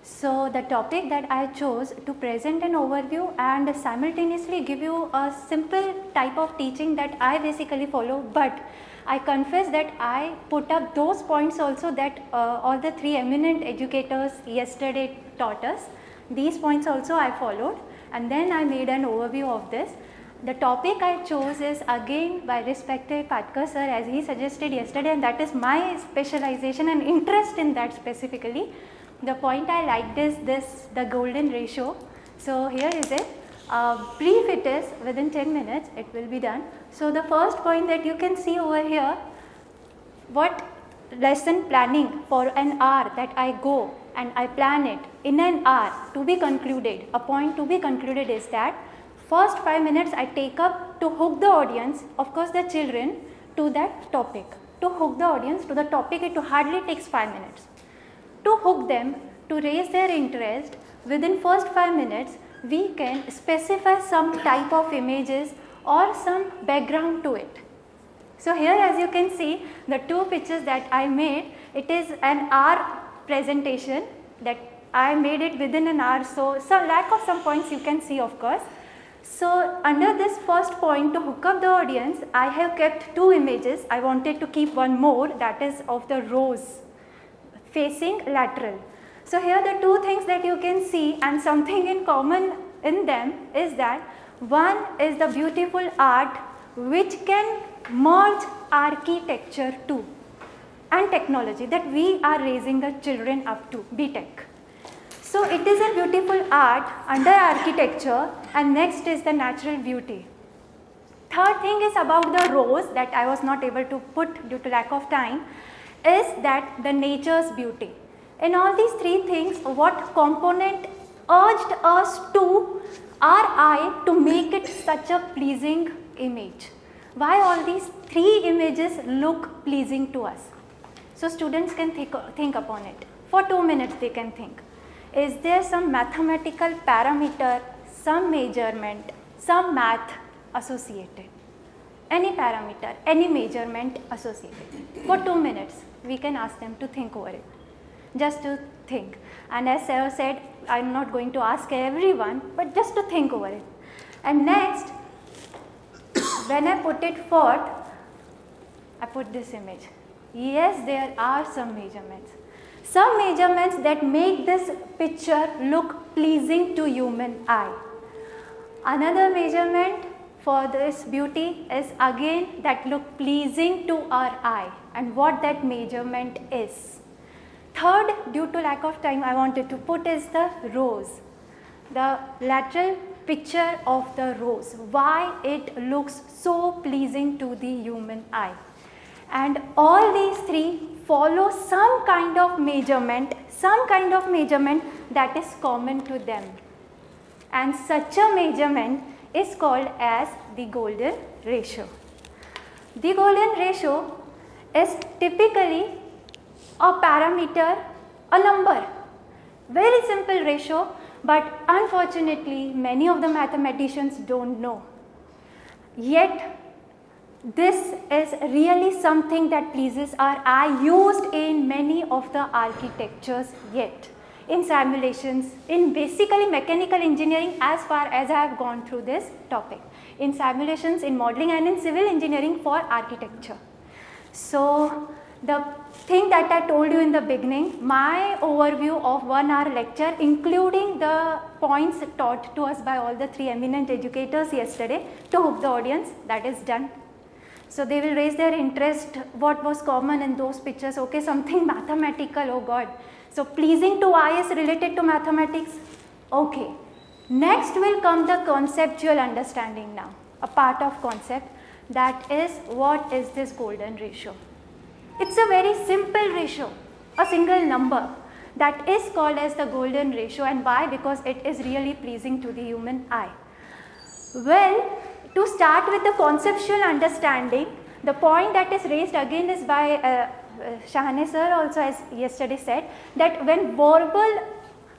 So the topic that I chose to present an overview and simultaneously give you a simple type of teaching that I basically follow, but I confess that I put up those points also that all the three eminent educators yesterday taught us. These points also I followed, and then I made an overview of this. The topic I chose is again by respected Patkar sir, as he suggested yesterday, and that is my specialization and interest in that specifically. The point I liked is this, the golden ratio. So here is it. Brief it is, within 10 minutes it will be done. So the first point that you can see over here, what lesson planning for an hour that I go and I plan it in an hour to be concluded. A point to be concluded is that first 5 minutes I take up to hook the audience, of course the children, to that topic. To hook the audience to the topic, it hardly takes 5 minutes. To hook them, to raise their interest, within first 5 minutes, we can specify some type of images or some background to it. So here as you can see, the two pictures that I made, it is an hour presentation that I made it within an hour. So lack of some points you can see, of course. So under this first point, to hook up the audience, I have kept two images. I wanted to keep one more, that is of the rose facing lateral. So here the two things that you can see, and something in common in them is that one is the beautiful art which can merge architecture too and technology that we are raising the children up to, BTech. So it is a beautiful art under architecture, and next is the natural beauty. Third thing is about the rose that I was not able to put due to lack of time, is that the nature's beauty. In all these three things, what component urged us to our eye to make it such a pleasing image? Why all these three images look pleasing to us? So students can think upon it. For 2 minutes they can think. Is there some mathematical parameter, some measurement, some math associated? Any parameter, any measurement associated. For 2 minutes, we can ask them to think over it. Just to think. And as Sarah said, I'm not going to ask everyone, but just to think over it. And next, when I put it forth, I put this image. Yes, there are some measurements. Some measurements that make this picture look pleasing to human eye. Another measurement for this beauty is again that look pleasing to our eye, and what that measurement is. Third, due to lack of time, I wanted to put is the rose, the lateral picture of the rose, why it looks so pleasing to the human eye. And all these three follow some kind of measurement that is common to them. And such a measurement is called as the golden ratio. The golden ratio is typically a parameter, a number, very simple ratio, but unfortunately many of the mathematicians don't know. Yet this is really something that pleases our eye, used in many of the architectures yet, in simulations, in basically mechanical engineering as far as I have gone through this topic, in simulations, in modeling and in civil engineering for architecture. So the thing that I told you in the beginning, my overview of 1 hour lecture, including the points taught to us by all the 3 eminent educators yesterday to hook the audience, that is done. So they will raise their interest, what was common in those pictures, okay, something mathematical, oh God. So pleasing to eye is related to mathematics, okay. Next will come the conceptual understanding now, a part of concept, that is what is this golden ratio. It's a very simple ratio, a single number that is called as the golden ratio. And why? Because it is really pleasing to the human eye. Well, to start with the conceptual understanding, the point that is raised again is by Shahane sir also, as yesterday said, that when verbal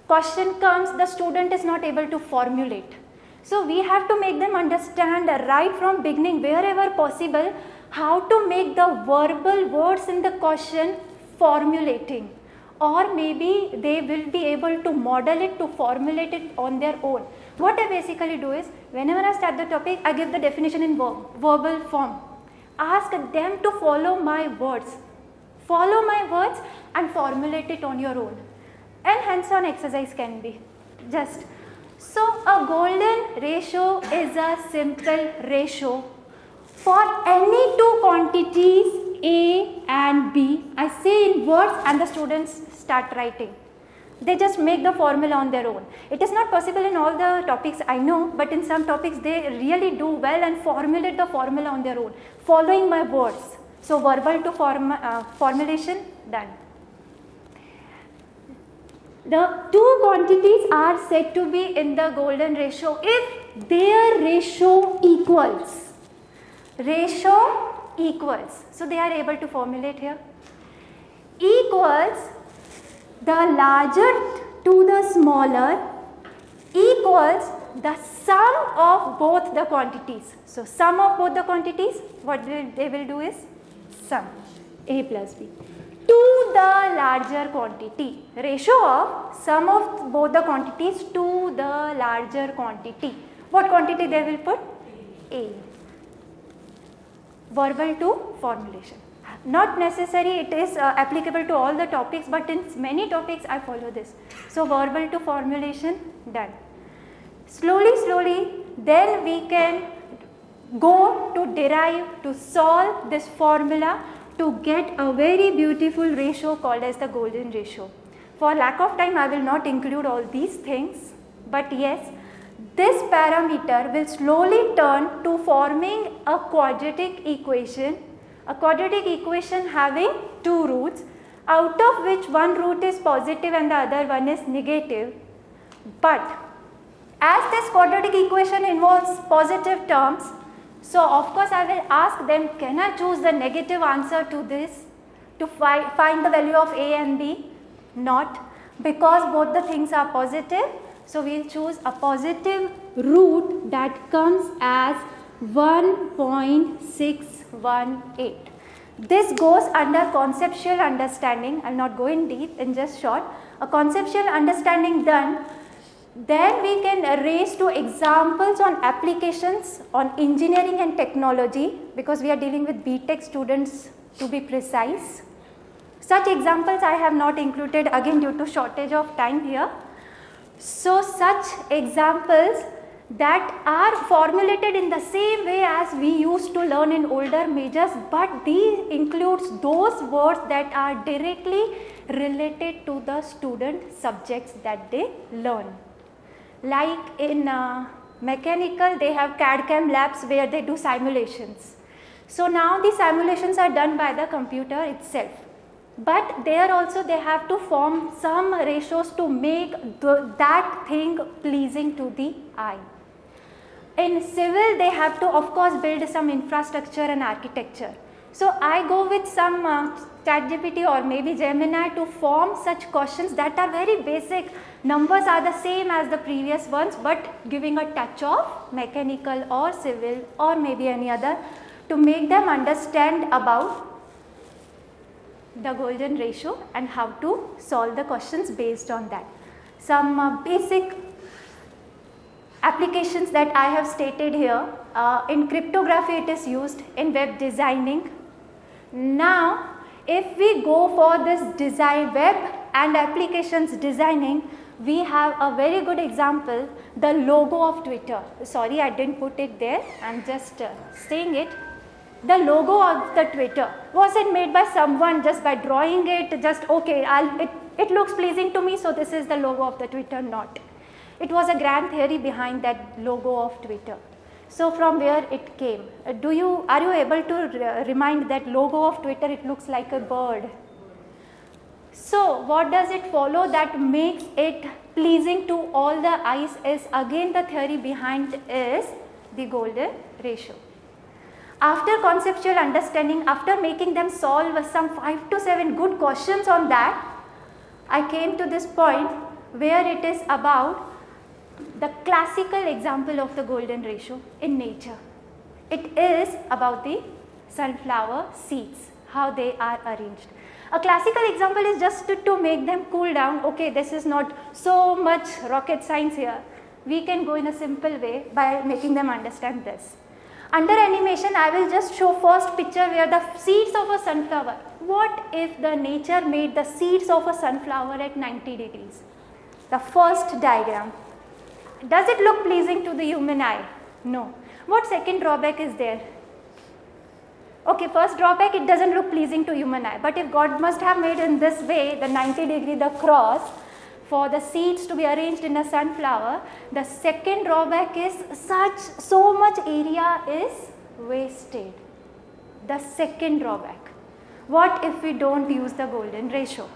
question comes, the student is not able to formulate. So we have to make them understand right from beginning, wherever possible, how to make the verbal words in the question formulating, or maybe they will be able to model it, to formulate it on their own. What I basically do is, whenever I start the topic, I give the definition in verbal form. Ask them to follow my words and formulate it on your own. And hands-on exercise can be just. So a golden ratio is a simple ratio for any two quantities A and B. I say in words and the students start writing. They just make the formula on their own. It is not possible in all the topics, I know, but in some topics they really do well and formulate the formula on their own, following my words. So verbal to formulation, done. The two quantities are said to be in the golden ratio if their ratio equals. So they are able to formulate here. Equals the larger to the smaller equals the sum of both the quantities. So sum of both the quantities, what they will do is sum A plus B to the larger quantity. Ratio of sum of both the quantities to the larger quantity. What quantity they will put? A. Verbal to formulation. Not necessary it is applicable to all the topics, but in many topics I follow this. So verbal to formulation, done. Slowly, then we can go to derive, to solve this formula to get a very beautiful ratio called as the golden ratio. For lack of time, I will not include all these things, but yes, this parameter will slowly turn to forming a quadratic equation having two roots, out of which one root is positive and the other one is negative. But as this quadratic equation involves positive terms, so of course I will ask them, can I choose the negative answer to this to find the value of A and B? Not, because both the things are positive. So we will choose a positive root that comes as 1.618. This goes under conceptual understanding. I will not go in deep, in just short. A conceptual understanding done, then we can raise to examples on applications on engineering and technology, because we are dealing with BTech students to be precise. Such examples I have not included again due to shortage of time here. So such examples that are formulated in the same way as we used to learn in older majors, but these includes those words that are directly related to the student subjects that they learn. Like in mechanical, they have CAD/CAM labs where they do simulations. So now the simulations are done by the computer itself. But there also they have to form some ratios to make that thing pleasing to the eye. In civil, they have to of course build some infrastructure and architecture. So I go with some ChatGPT or maybe Gemini to form such questions that are very basic. Numbers are the same as the previous ones, but giving a touch of mechanical or civil or maybe any other to make them understand about the golden ratio and how to solve the questions based on that. Some basic applications that I have stated here. In cryptography it is used, in web designing. Now if we go for this design, web and applications designing, we have a very good example, the logo of Twitter. Sorry, I didn't put it there, I am just saying it. The logo of the Twitter, was it made by someone just by drawing it, just okay, it looks pleasing to me, so this is the logo of the Twitter? Not. It was a grand theory behind that logo of Twitter. So from where it came? Are you able to remind that logo of Twitter? It looks like a bird. So what does it follow that makes it pleasing to all the eyes is again the theory behind is the golden ratio. After conceptual understanding, after making them solve some 5 to 7 good questions on that, I came to this point where it is about the classical example of the golden ratio in nature. It is about the sunflower seeds, how they are arranged. A classical example is just to make them cool down. Okay, this is not so much rocket science here. We can go in a simple way by making them understand this. Under animation, I will just show first picture where the seeds of a sunflower. What if the nature made the seeds of a sunflower at 90 degrees? The first diagram. Does it look pleasing to the human eye? No. What second drawback is there? Okay, first drawback, it doesn't look pleasing to human eye. But if God must have made in this way, the 90 degree, the cross, for the seeds to be arranged in a sunflower, the second drawback is so much area is wasted. The second drawback. What if we don't use the golden ratio?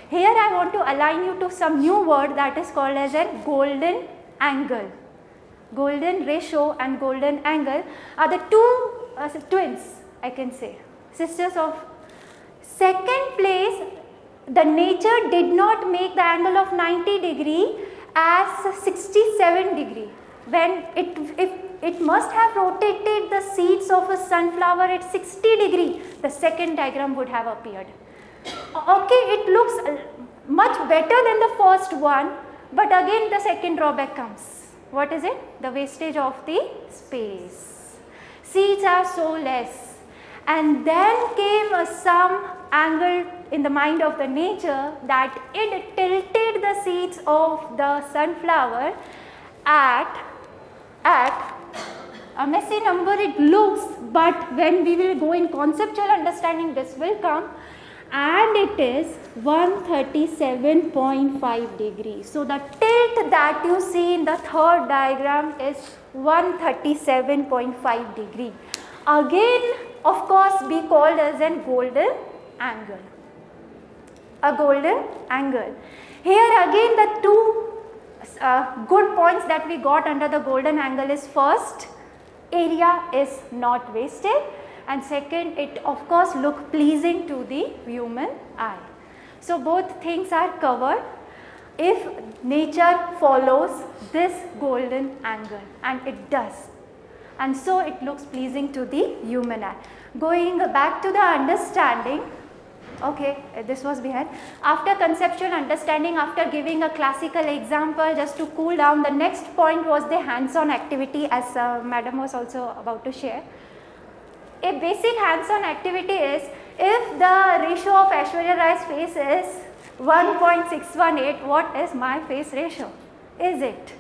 Here I want to align you to some new word that is called as a golden angle. Golden ratio and golden angle are the two twins, I can say, sisters of. Second place, the nature did not make the angle of 90 degree as 67 degree. When it must have rotated the seeds of a sunflower at 60 degree, the second diagram would have appeared. Okay, it looks much better than the first one, but again the second drawback comes. What is it? The wastage of the space. Seeds are so less. And then came some angle in the mind of the nature that it tilted the seeds of the sunflower at a messy number it looks, but when we will go in conceptual understanding this will come, and it is 137.5 degrees. So the tilt that you see in the third diagram is 137.5 degree. Again, of course, be called as a golden angle. A golden angle. Here again the two good points that we got under the golden angle is first, area is not wasted, and second, it of course look pleasing to the human eye. So both things are covered if nature follows this golden angle, and it does. And so it looks pleasing to the human eye. Going back to the understanding, okay, this was behind. After conceptual understanding, after giving a classical example just to cool down, the next point was the hands-on activity, as madam was also about to share. A basic hands-on activity is, if the ratio of Aishwarya Rai's face is 1.618, what is my face ratio? is it?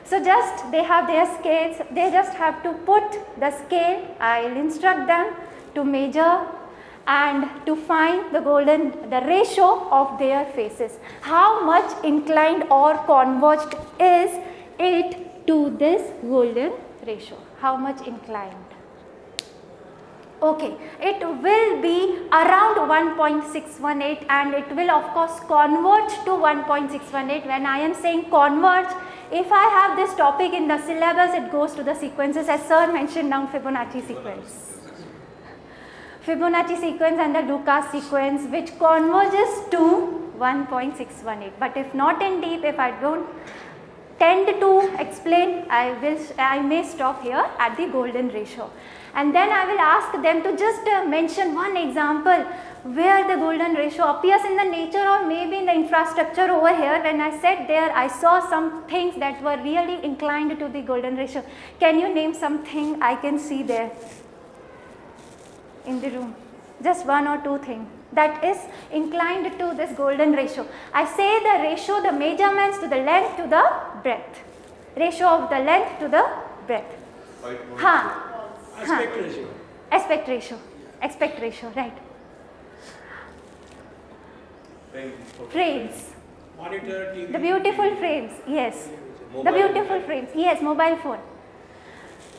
So just they have their scales, they just have to put the scale, I'll instruct them to measure and to find the ratio of their faces. How much inclined or converged is it to this golden ratio? How much inclined? Okay, it will be around 1.618 and it will of course converge to 1.618. When I am saying converge, if I have this topic in the syllabus, it goes to the sequences as sir mentioned down Fibonacci sequence. Fibonacci sequence and the Lucas sequence which converges to 1.618. But if not in deep, if I don't tend to explain, I may stop here at the golden ratio. And then I will ask them to just mention one example where the golden ratio appears in the nature or maybe in the infrastructure over here. When I sat there, I saw some things that were really inclined to the golden ratio. Can you name something I can see there in the room? Just one or two things that is inclined to this golden ratio. I say the ratio, the measurements to the length to the breadth. Ratio of the length to the breadth. Aspect ratio. Aspect ratio. Aspect ratio, right. Frames. Monitor, TV. The beautiful frames, yes. The beautiful frames, yes, mobile phone.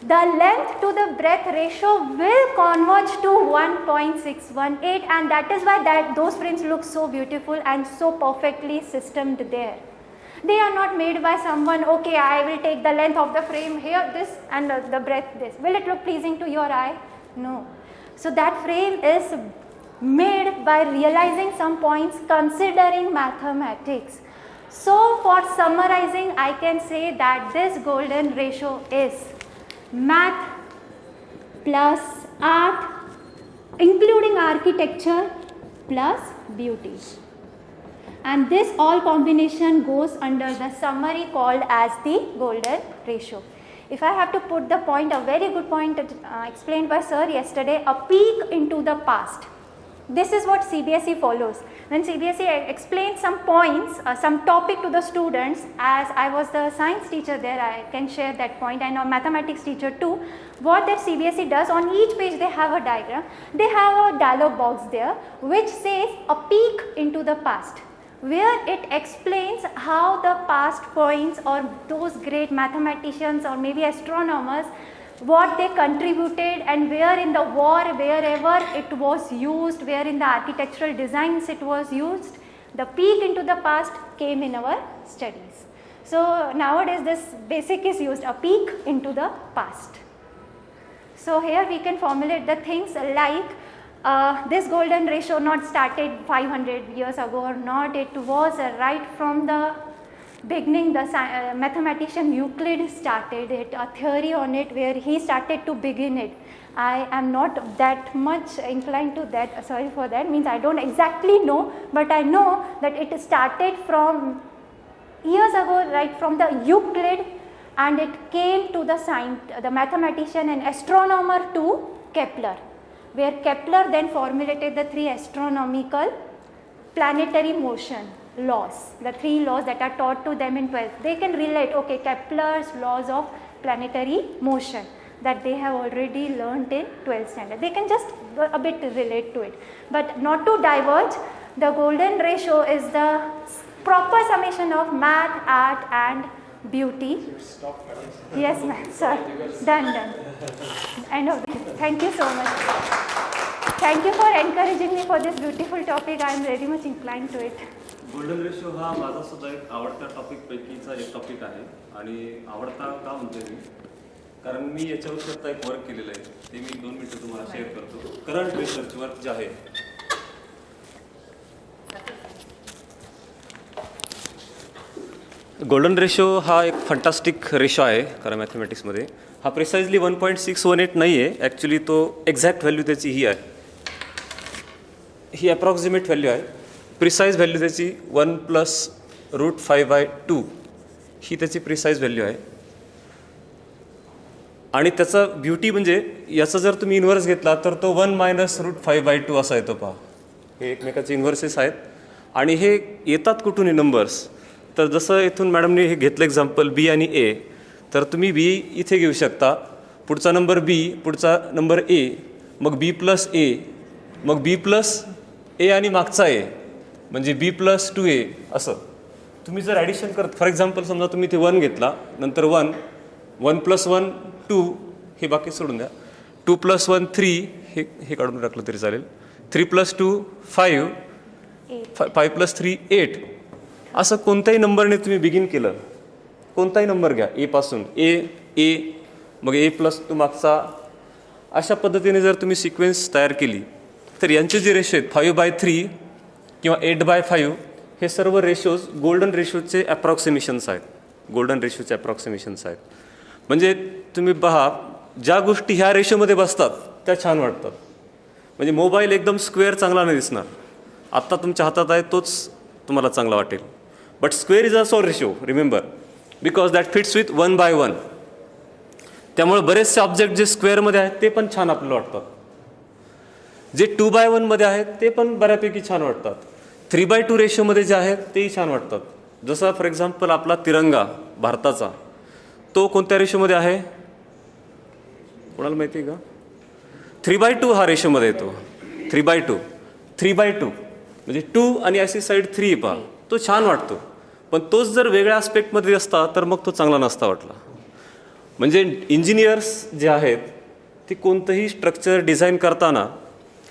The length to the breadth ratio will converge to 1.618 and that is why those frames look so beautiful and so perfectly systemed there. They are not made by someone, okay, I will take the length of the frame here, this, and the breadth, this. Will it look pleasing to your eye? No. So that frame is made by realizing some points considering mathematics. So for summarizing, I can say that this golden ratio is math plus art, including architecture, plus beauty. And this all combination goes under the summary called as the golden ratio. If I have to put the point, a very good point explained by sir yesterday, a peek into the past. This is what CBSE follows. When CBSE explains some points, some topic to the students, as I was the science teacher there, I can share that point, and a mathematics teacher too. What that CBSE does, on each page they have a diagram, they have a dialog box there which says a peek into the past, where it explains how the past points or those great mathematicians or maybe astronomers, what they contributed and where in the war, wherever it was used, where in the architectural designs it was used. The peek into the past came in our studies. So nowadays this basic is used, a peek into the past. So here we can formulate the things like this golden ratio not started 500 years ago or not, it was right from the beginning. The mathematician Euclid started it, a theory on it where he started to begin it. I am not that much inclined to that, sorry for that, means I don't exactly know, but I know that it started from years ago, right from the Euclid, and it came to the mathematician and astronomer to Kepler, where Kepler then formulated the 3 astronomical planetary motion laws, the 3 laws that are taught to them in 12th. They can relate, okay, Kepler's laws of planetary motion that they have already learnt in 12th standard. They can just a bit relate to it. But not to diverge, the golden ratio is the proper summation of math, art and beauty. Yes, ma'am, sir. Done. End of this. Thank you so much. Thank you for encouraging me for this beautiful topic. I am very much inclined to it. Golden ratio हा माझा सुद्धा एक आवडत्या टॉपिकपैकीचा एक topic आहे आणि आवडता का म्हणतोय मी कारण मी याच्यावर स्वतः एक वर्क केलेलं आहे ते मी 2 मिनिटं तुम्हाला शेअर करतो करंट रिसर्च वर्क जे आहे गोल्डन रेशो हा एक फंटास्टिक रेशो आहे खरं मॅथमॅटिक्समध्ये हा प्रिसाइजली 1.618 नाही आहे ॲक्च्युली तो एक्झॅक्ट व्हॅल्यू त्याची ही आहे ही अप्रॉक्सिमेट व्हॅल्यू आहे प्रिसाइज व्हॅल्यू त्याची 1 + √5/2 ही त्याची प्रिसाइज व्हॅल्यू आहे आणि त्याचा ब्युटी म्हणजे याचा जर तुम्ही इन्व्हर्स घेतला तर तो 1 - √5/2 असा येतो पहा हे एकमेकाचे इन्व्हर्सेस आहेत आणि हे येतात कुठून हे नंबर्स तर जसं इथून मॅडमने हे घेतलं एक्झाम्पल बी आणि ए, तर तुम्ही बी इथे घेऊ शकता, पुढचा नंबर बी, पुढचा नंबर ए, मग बी प्लस ए, मग बी प्लस ए आणि मागचा ए, म्हणजे बी प्लस 2a असं. तुम्ही जर ॲडिशन करत, फॉर एक्झाम्पल समजा तुम्ही ते 1 घेतला, नंतर 1, 1 + 1 2, हे बाकी सोडून द्या, 2 + 1 3, हे काढून टाकलं तरी चालेल, 3 + 2 5, 5 + 3 8, असं कोणत्याही नंबरने तुम्ही बिगिन केलं, कोणताही नंबर घ्या ए पासून, ए मग ए प्लस 2 मागचा, अशा पद्धतीने जर तुम्ही सिक्वेन्स तयार केली तर यांचे जे रेशो आहेत 5/3 किंवा 8/5, हे सर्व रेशोज गोल्डन रेशोचे ॲप्रॉक्सिमेशन्स आहेत, गोल्डन रेशोचे ॲप्रॉक्सिमेशन्स आहेत. म्हणजे तुम्ही पहा, ज्या गोष्टी ह्या रेशोमध्ये बसतात त्या छान वाटतात. म्हणजे मोबाईल एकदम स्क्वेअर चांगला नाही दिसणार, आत्ता तुमच्या हातात आहे तोच तुम्हाला चांगला वाटेल, but square is a ratio, remember, because that fits with 1/1. त्यामुळे बरेचसे ऑब्जेक्ट जे स्क्वेअरमध्ये आहेत ते पण छान आपल्याला वाटतात, जे 2/1 मध्ये आहेत ते पण बऱ्यापैकी छान वाटतात, 3/2 रेशोमध्ये जे आहेत तेही छान वाटतात. जसं फॉर एक्झाम्पल आपला तिरंगा भारताचा, तो कोणत्या रेशोमध्ये आहे कोणाला माहिती आहे का? 3/2 हा रेशोमध्ये येतो, 3/2 म्हणजे 2 आणि अशी साईड 3 पहा, तो छान वाटतो. पण तोच जर वेगळ्या आस्पेक्टमध्ये असता तर मग तो चांगला नसता वाटला. म्हणजे इंजिनियर्स जे आहेत ते कोणतंही स्ट्रक्चर डिझाईन करताना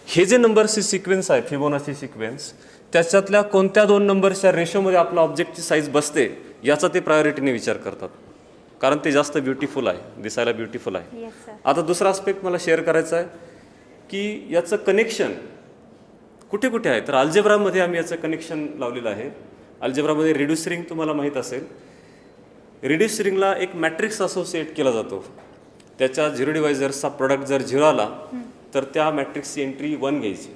हे जे नंबरची सिक्वेन्स आहे, फिबोनाची सिक्वेन्स, त्याच्यातल्या कोणत्या 2 नंबर्सच्या रेशोमध्ये आपला ऑब्जेक्टची साईज बसते याचा ते प्रायोरिटीने विचार करतात, कारण ते जास्त ब्युटिफुल आहे, दिसायला ब्युटिफुल आहे. आता दुसरा आस्पेक्ट मला शेअर करायचा आहे की याचं कनेक्शन कुठे कुठे आहे. तर अल्जेब्रामध्ये आम्ही याचं कनेक्शन लावलेलं आहे. अल्जेब्रामध्ये रिड्यूस रिंग तुम्हाला माहीत असेल, रिड्यूस रिंगला एक मॅट्रिक्स असोसिएट केला जातो, त्याच्या 0 डिवायझर्सचा प्रोडक्ट जर 0 आला तर त्या मॅट्रिक्सची एंट्री 1 घ्यायची.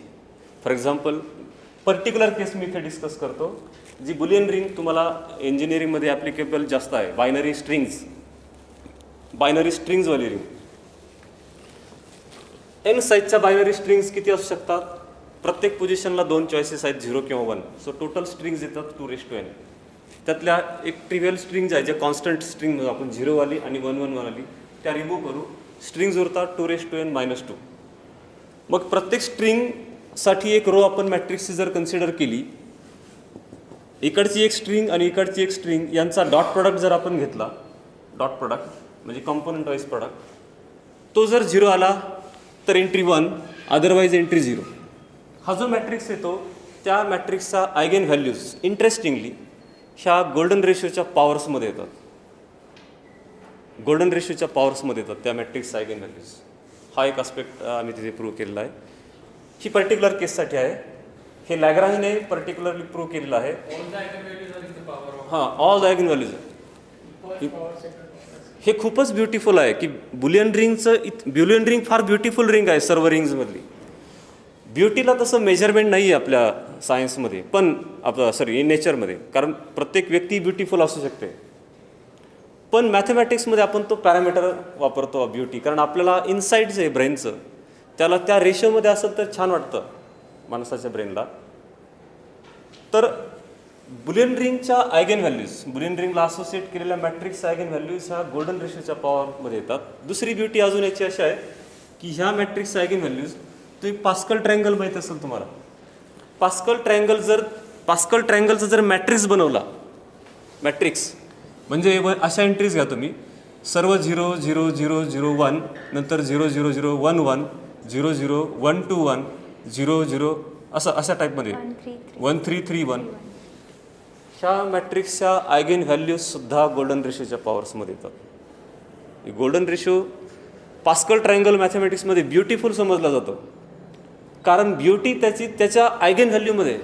फॉर एक्झाम्पल पर्टिक्युलर केस मी इथे डिस्कस करतो, जी बुलियन रिंग तुम्हाला इंजिनिअरिंगमध्ये ॲप्लिकेबल जास्त आहे, बायनरी स्ट्रिंग्सवाली रिंग. एन साईजच्या बायनरी स्ट्रिंग्स किती असू शकतात? प्रत्येक पोझिशनला 2 चॉईसेस आहेत, 0 किंवा 1, सो टोटल स्ट्रिंग्स येतात 2n. त्यातल्या एक ट्रिव्हियल स्ट्रिंग्स आहे, जे कॉन्स्टंट स्ट्रिंग आपण 0 वाली आणि 1 वाली त्या रिमूव्ह करू, स्ट्रिंग्स उरतात 2n-2. मग प्रत्येक स्ट्रिंगसाठी एक रो आपण मॅट्रिक्सची जर कन्सिडर केली, इकडची एक स्ट्रिंग आणि इकडची एक स्ट्रिंग यांचा डॉट प्रॉडक्ट जर आपण घेतला, डॉट प्रॉडक्ट म्हणजे कंपोनंट वाईज प्रॉडक्ट, तो जर 0 आला तर एंट्री 1, अदरवाईज एंट्री 0. हा जो मॅट्रिक्स येतो त्या मॅट्रिक्सचा आयगेन व्हॅल्यूज इंटरेस्टिंगली ह्या गोल्डन रेशोच्या पॉवर्समध्ये येतात, गोल्डन रेशोच्या पॉवर्समध्ये येतात त्या मॅट्रिक्सचा आयगेन व्हॅल्यूज. हा एक आस्पेक्ट आम्ही तिथे प्रूव्ह केलेला आहे. ही पर्टिक्युलर केससाठी आहे, हे लॅग्रांजने पर्टिक्युलरली प्रूव्ह केलेलं आहे. हां, ऑल द आयगेन व्हॅल्यूज. हे खूपच ब्युटिफुल आहे की बुलियन रिंग फार ब्युटिफुल रिंग आहे सर्व रिंग्समधली. ब्युटीला तसं मेजरमेंट नाही आहे आपल्या सायन्समध्ये, पण नेचरमध्ये, कारण प्रत्येक व्यक्ती ब्युटिफुल असू शकते. पण मॅथमॅटिक्समध्ये आपण तो पॅरामीटर वापरतो ब्युटी, कारण आपल्याला इनसाईड जे आहे ब्रेनचं त्याला त्या रेशोमध्ये असेल तर छान वाटतं माणसाच्या ब्रेनला. तर बुलियन रिंगच्या आयगेन व्हॅल्यूज, बुलियन रिंगला असोसिएट केलेल्या मॅट्रिक्सच्या आयगेन व्हॅल्यूज ह्या गोल्डन रेशोच्या पॉवरमध्ये येतात. दुसरी ब्युटी अजून याची अशी आहे की ह्या मॅट्रिक्सच्या आयगेन व्हॅल्यूज, तुम्ही पास्कल ट्रायंगल माहीत असेल तुम्हाला, पास्कल ट्रायंगलचं जर मॅट्रिक्स बनवला, मॅट्रिक्स म्हणजे अशा एंट्रीज घ्या तुम्ही, सर्व 0 0 0 0 1, नंतर 0 0 0 1 1, 0 0 1 2 1, 0 0 अशा टाईपमध्ये 1 3 3 1. ह्या मॅट्रिक्सच्या आयगेन व्हॅल्यूजसुद्धा गोल्डन रेशोच्या पॉवर्समध्ये येतात. गोल्डन रेशो पास्कल ट्रायंगल मॅथमॅटिक्समध्ये ब्युटिफुल समजला जातो, कारण ब्युटी त्याच्या आयगेन व्हॅल्यूमध्ये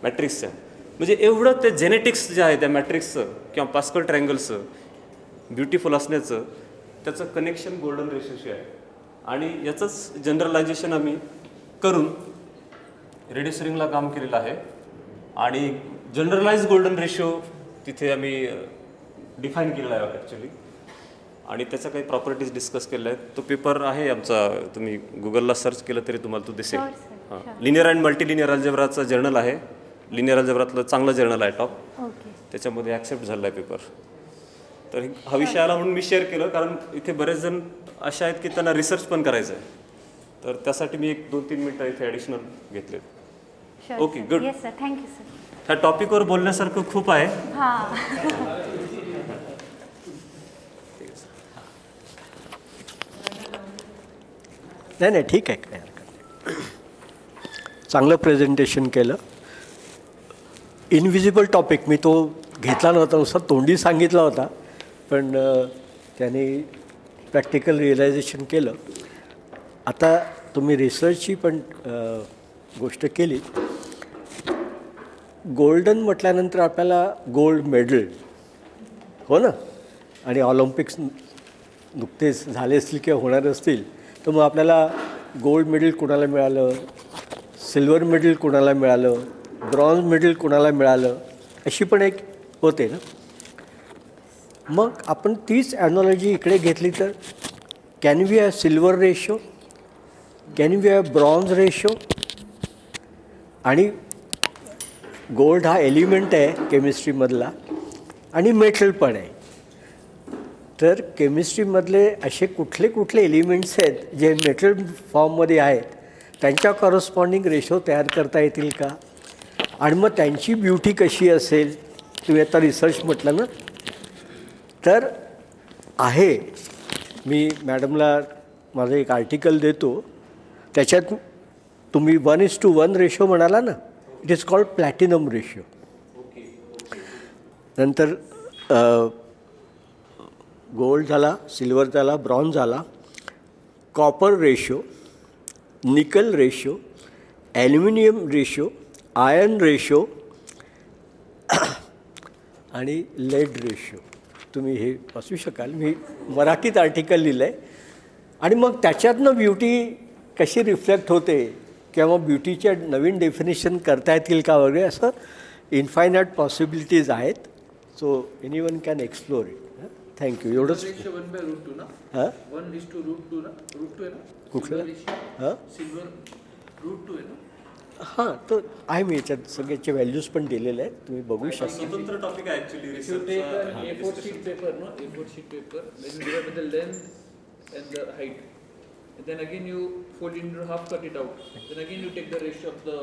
मॅट्रिक्सच्या, म्हणजे एवढं ते जेनेटिक्स जे आहे त्या मॅट्रिक्सचं किंवा पास्कल ट्रायंगलचं ब्युटिफुल असण्याचं त्याचं कनेक्शन गोल्डन रेशोशी आहे. आणि याचंच जनरलायझेशन आम्ही करून रेडियस रिंगला काम केलेलं आहे. आणि जनरलाइज गोल्डन रेशो तिथे आम्ही डिफाईन केलेला आहे ॲक्च्युली, आणि त्याच्या काही प्रॉपर्टीज डिस्कस केल्या आहेत. तो पेपर आहे आमचा, तुम्ही गुगलला सर्च केलं तरी तुम्हाला तो दिसेल. हां, लिनियर अँड मल्टी लिनियर अल्जेब्राचा जर्नल आहे, लिनियर अल्जेब्रातलं चांगलं जर्नल आहे टॉप. त्याच्यामध्ये ॲक्सेप्ट झाला आहे पेपर. तर हा विषय आला म्हणून मी शेअर केलं, कारण इथे बरेच जण असे आहेत की त्यांना रिसर्च पण करायचं आहे. तर त्यासाठी मी 1-2-3 मिनटं इथे ॲडिशनल घेतले. Okay, good. Yes sir, thank you sir. ह्या टॉपिकवर बोलण्यासारखं खूप आहे. हां. नाही ठीक आहे, काय हरकत नाही. चांगलं प्रेझेंटेशन केलं. इनविजिबल टॉपिक मी तो घेतला नव्हता, नुसता तोंडी सांगितला होता, पण त्याने प्रॅक्टिकल रिअलायझेशन केलं. आता तुम्ही रिसर्चची पण गोष्ट केली. गोल्डन म्हटल्यानंतर आपल्याला गोल्ड मेडल, हो ना, आणि ऑलिम्पिक्स नुकतेच झाले असतील किंवा होणार असतील, तर मग आपल्याला गोल्ड मेडल कुणाला मिळालं, सिल्वर मेडल कुणाला मिळालं, ब्रॉन्झ मेडल कुणाला मिळालं, अशी पण एक होते ना. मग आपण तीच ॲनॉलॉजी इकडे घेतली तर can we have silver ratio, can we have bronze ratio, आणि गोल्ड हा एलिमेंट आहे केमिस्ट्रीमधला आणि मेटल पण आहे. तर केमिस्ट्रीमधले असे कुठले कुठले एलिमेंट्स आहेत जे मेटल फॉर्ममध्ये आहेत, त्यांच्या कॉरस्पॉन्डिंग रेशो तयार करता येतील का, आणि मग त्यांची ब्युटी कशी असेल. तुम्ही आता रिसर्च म्हटलं ना, तर आहे. मी मॅडमला माझं एक आर्टिकल देतो, त्याच्यात तुम्ही 1:1 रेशो म्हणाला ना, it is called platinum ratio. नंतर गोल्ड झाला, सिल्वर झाला, ब्रॉन्झ झाला, कॉपर रेशो, निकल ratio, aluminium ratio, iron ratio आणि लेड रेशो. तुम्ही हे वाचू शकाल. मी मराठीत आर्टिकल लिहिलं आहे. आणि मग त्याच्यातनं ब्युटी कशी रिफ्लेक्ट होते किंवा ब्युटीच्या नवीन डेफिनेशन करता येतील का वगैरे, असं इन्फायनाईट पॉसिबिलिटीज आहेत. So anyone can explore it. Thank you. एवढंच. 1/√2 ना. हां, 1:√2 ना, √2 आहे ना कुठलं? हां, सिल्वर √2 आहे ना. हां, तर आहे. मी याच्यात सगळ्याचे व्हॅल्यूज पण दिलेले आहेत, तुम्ही बघू शकता. स्वतंत्र टॉपिक आहे actually If you take an A4 sheet research. paper, no, A4 sheet paper, then you divide by the length and the height. And then again you fold it into half, cut it out. Then again you take the ratio of the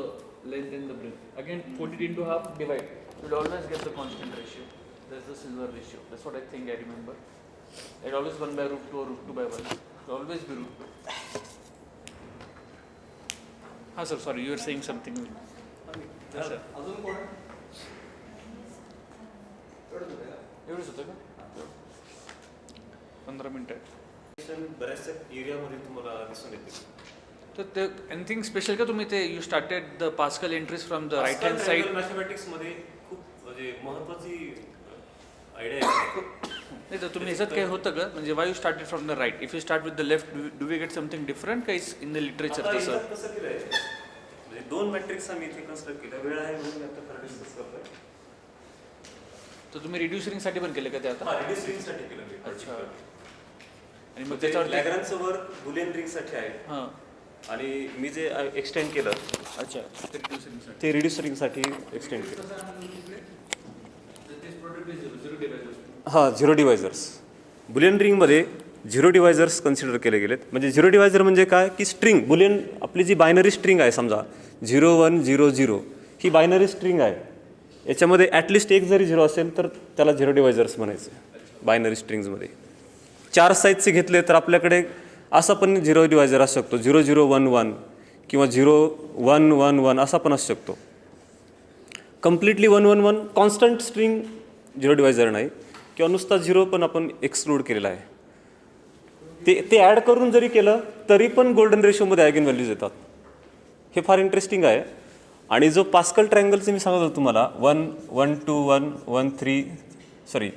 length and the breadth. Again fold it into half, divide. You'll always get the constant ratio. That's the silver ratio. That's what I think I remember. It always 1/√2 or √2/1. It'll always be √2. हाँ sir, sorry, you were saying something. Yes, sir. अजून कोण? एवढंच होतं का? 15 मिनिटं. बऱ्याचशा एरियामध्ये तुम्हाला दिसून येते. तर ते एनिथिंग स्पेशल का तुम्ही ते you started the Pascal entries from the right hand side? मॅथमॅटिक्समध्ये खूप म्हणजे महत्त्वाची आयडिया आहे. नाही, तर तुम्ही ह्याच्यात काही होतं का, म्हणजे why you started from the right? If you start with the left, do we get something different का इज इन द लिटरेचर तसं? कसं केलं आहे म्हणजे 2 मॅट्रिक्स आम्ही इथे कन्स्ट्रक्ट केलं. वेळ आहे म्हणून आता खरं डिस्कस करतोय. तर तुम्ही रिड्युसरिंगसाठी पण केलं का ते आता? रिड्युसरिंगसाठी केलं मी. अच्छा. आणि मग त्याच्यावर त्याच्यावर लॅग्रांजचं वर्क बुलियन रिंगसाठी आहे. हां, आणि मी जे एक्सटेंड केलं अच्छा, ते रिड्युसरिंगसाठी. ते रिड्युसरिंगसाठी एक्सटेंड केलं. हां, 0 डिवायझर्स. बुलियन रिंगमध्ये 0 डिवायझर्स कन्सिडर केले गेलेत. म्हणजे 0 डिवायझर म्हणजे काय की स्ट्रिंग, बुलियन आपली जी बायनरी स्ट्रिंग आहे, समजा 0 1 0 0 ही बायनरी स्ट्रिंग आहे. याच्यामध्ये ॲटलिस्ट एक जरी 0 असेल तर त्याला 0 डिवायझर्स म्हणायचं बायनरी स्ट्रिंग्समध्ये. 4 साईजचे घेतले तर आपल्याकडे असा पण 0 डिवायझर असू शकतो, 0 0 1 1 किंवा 0 1 1 1 असा पण असू शकतो. कम्प्लिटली 1 1 1 कॉन्स्टंट स्ट्रिंग 0 डिवायझर नाही, किंवा नुसता 0 पण आपण एक्सक्लूड केलेला आहे. ते ॲड करून जरी केलं तरी पण गोल्डन रेशोमध्ये ॲगेन व्हॅल्यूज येतात. हे फार इंटरेस्टिंग आहे. आणि जो पास्कल ट्रायंगलचं मी सांगत होतो तुम्हाला, 1 1 2 1 1 3 सॉरी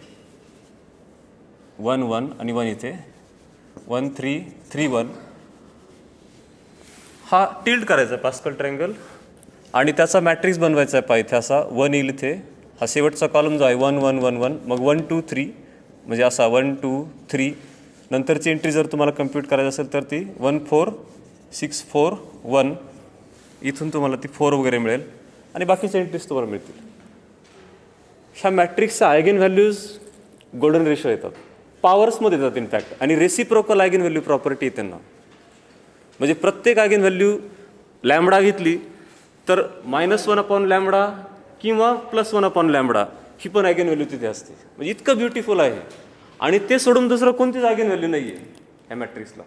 1 1 आणि 1 इथे 1 3 3 1 हा टिल्ट करायचा आहे पास्कल ट्रायंगल, आणि त्याचा मॅट्रिक्स बनवायचा आहे. इथे असा 1 येईल इथे, हा शेवटचा कॉलम जो आहे 1 1 1 1, मग 1 2 3 म्हणजे असा 1 2 3. नंतरची एंट्री जर तुम्हाला कम्प्यूट करायची असेल तर ती 1 4 6 4 1, इथून तुम्हाला ती 4 वगैरे मिळेल आणि बाकीच्या एंट्रीज तुम्हाला मिळतील. ह्या मॅट्रिक्सच्या आयगेन व्हॅल्यूज गोल्डन रेशो येतात, पॉवर्समध्ये येतात इनफॅक्ट, आणि रेसिप्रोकल आयगेन व्हॅल्यू प्रॉपर्टी आहे त्यांना. म्हणजे प्रत्येक आयगेन व्हॅल्यू लॅम्बडा घेतली तर -1/λ किंवा +1/λ ही पण आयगेन व्हॅल्यू तिथे असते. म्हणजे इतकं ब्युटिफुल आहे, आणि ते सोडून दुसरं कोणतीच आयगेन व्हॅल्यू नाही आहे ह्या मॅट्रिक्सला.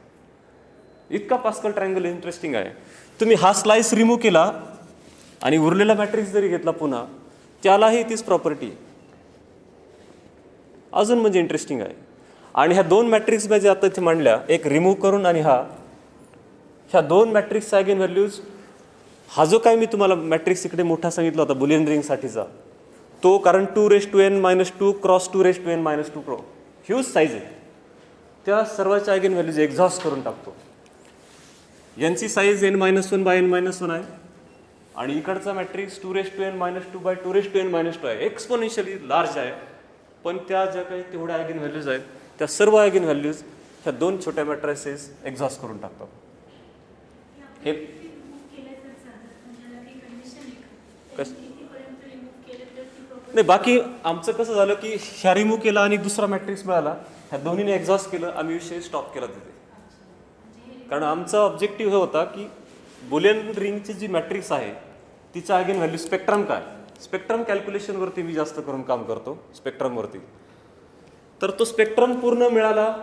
इतका पास्कल ट्रायंगल इंटरेस्टिंग आहे. तुम्ही हा स्लाइस रिमूव्ह केला आणि उरलेला मॅट्रिक्स जरी घेतला पुन्हा, त्यालाही तीच प्रॉपर्टी अजून म्हणजे इंटरेस्टिंग आहे. आणि ह्या 2 मॅट्रिक्स जे आता इथे मांडल्या, एक रिमूव्ह करून आणि ह्या 2 मॅट्रिक्सचा आयगेन व्हॅल्यूज, हा जो काय मी तुम्हाला मॅट्रिक्स इकडे मोठा सांगितला होता बुलियन रिंगसाठीचा, तो कारण 2n - 2 cross 2n - 2 huge size आहे, त्या सर्वाच्या आयगेन व्हॅल्यूज एक्झॉस्ट करून टाकतो. यांची साईज n-1/n-1 आहे, आणि इकडचा मॅट्रिक्स 2n - 2/2n - 2 आहे, एक्सपोनेन्शियली लार्ज आहे. पण त्या ज्या काही तेवढ्या आयगेन व्हॅल्यूज आहेत, त्या सर्व आयगेन व्हॅल्यूज ह्या 2 छोट्या मॅट्रिसेस एक्झॉस्ट करून टाकतात. हे नाही, बाकी आमचं कसं झालं की ह्या रिमूव्ह केला आणि दुसरा मॅट्रिक्स मिळाला, ह्या दोन्हीने एक्झॉस्ट केलं, आम्ही विषय स्टॉप केला तिथे. कारण आमचा ऑब्जेक्टिव्ह हे होता की बुलियन रिंगची जी मॅट्रिक्स आहे तिचा आयगेन व्हॅल्यू स्पेक्ट्रम काय, स्पेक्ट्रम कॅल्क्युलेशनवरती मी जास्त करून काम करतो, स्पेक्ट्रमवरती. तर तो स्पेक्ट्रम पूर्ण मिळाला,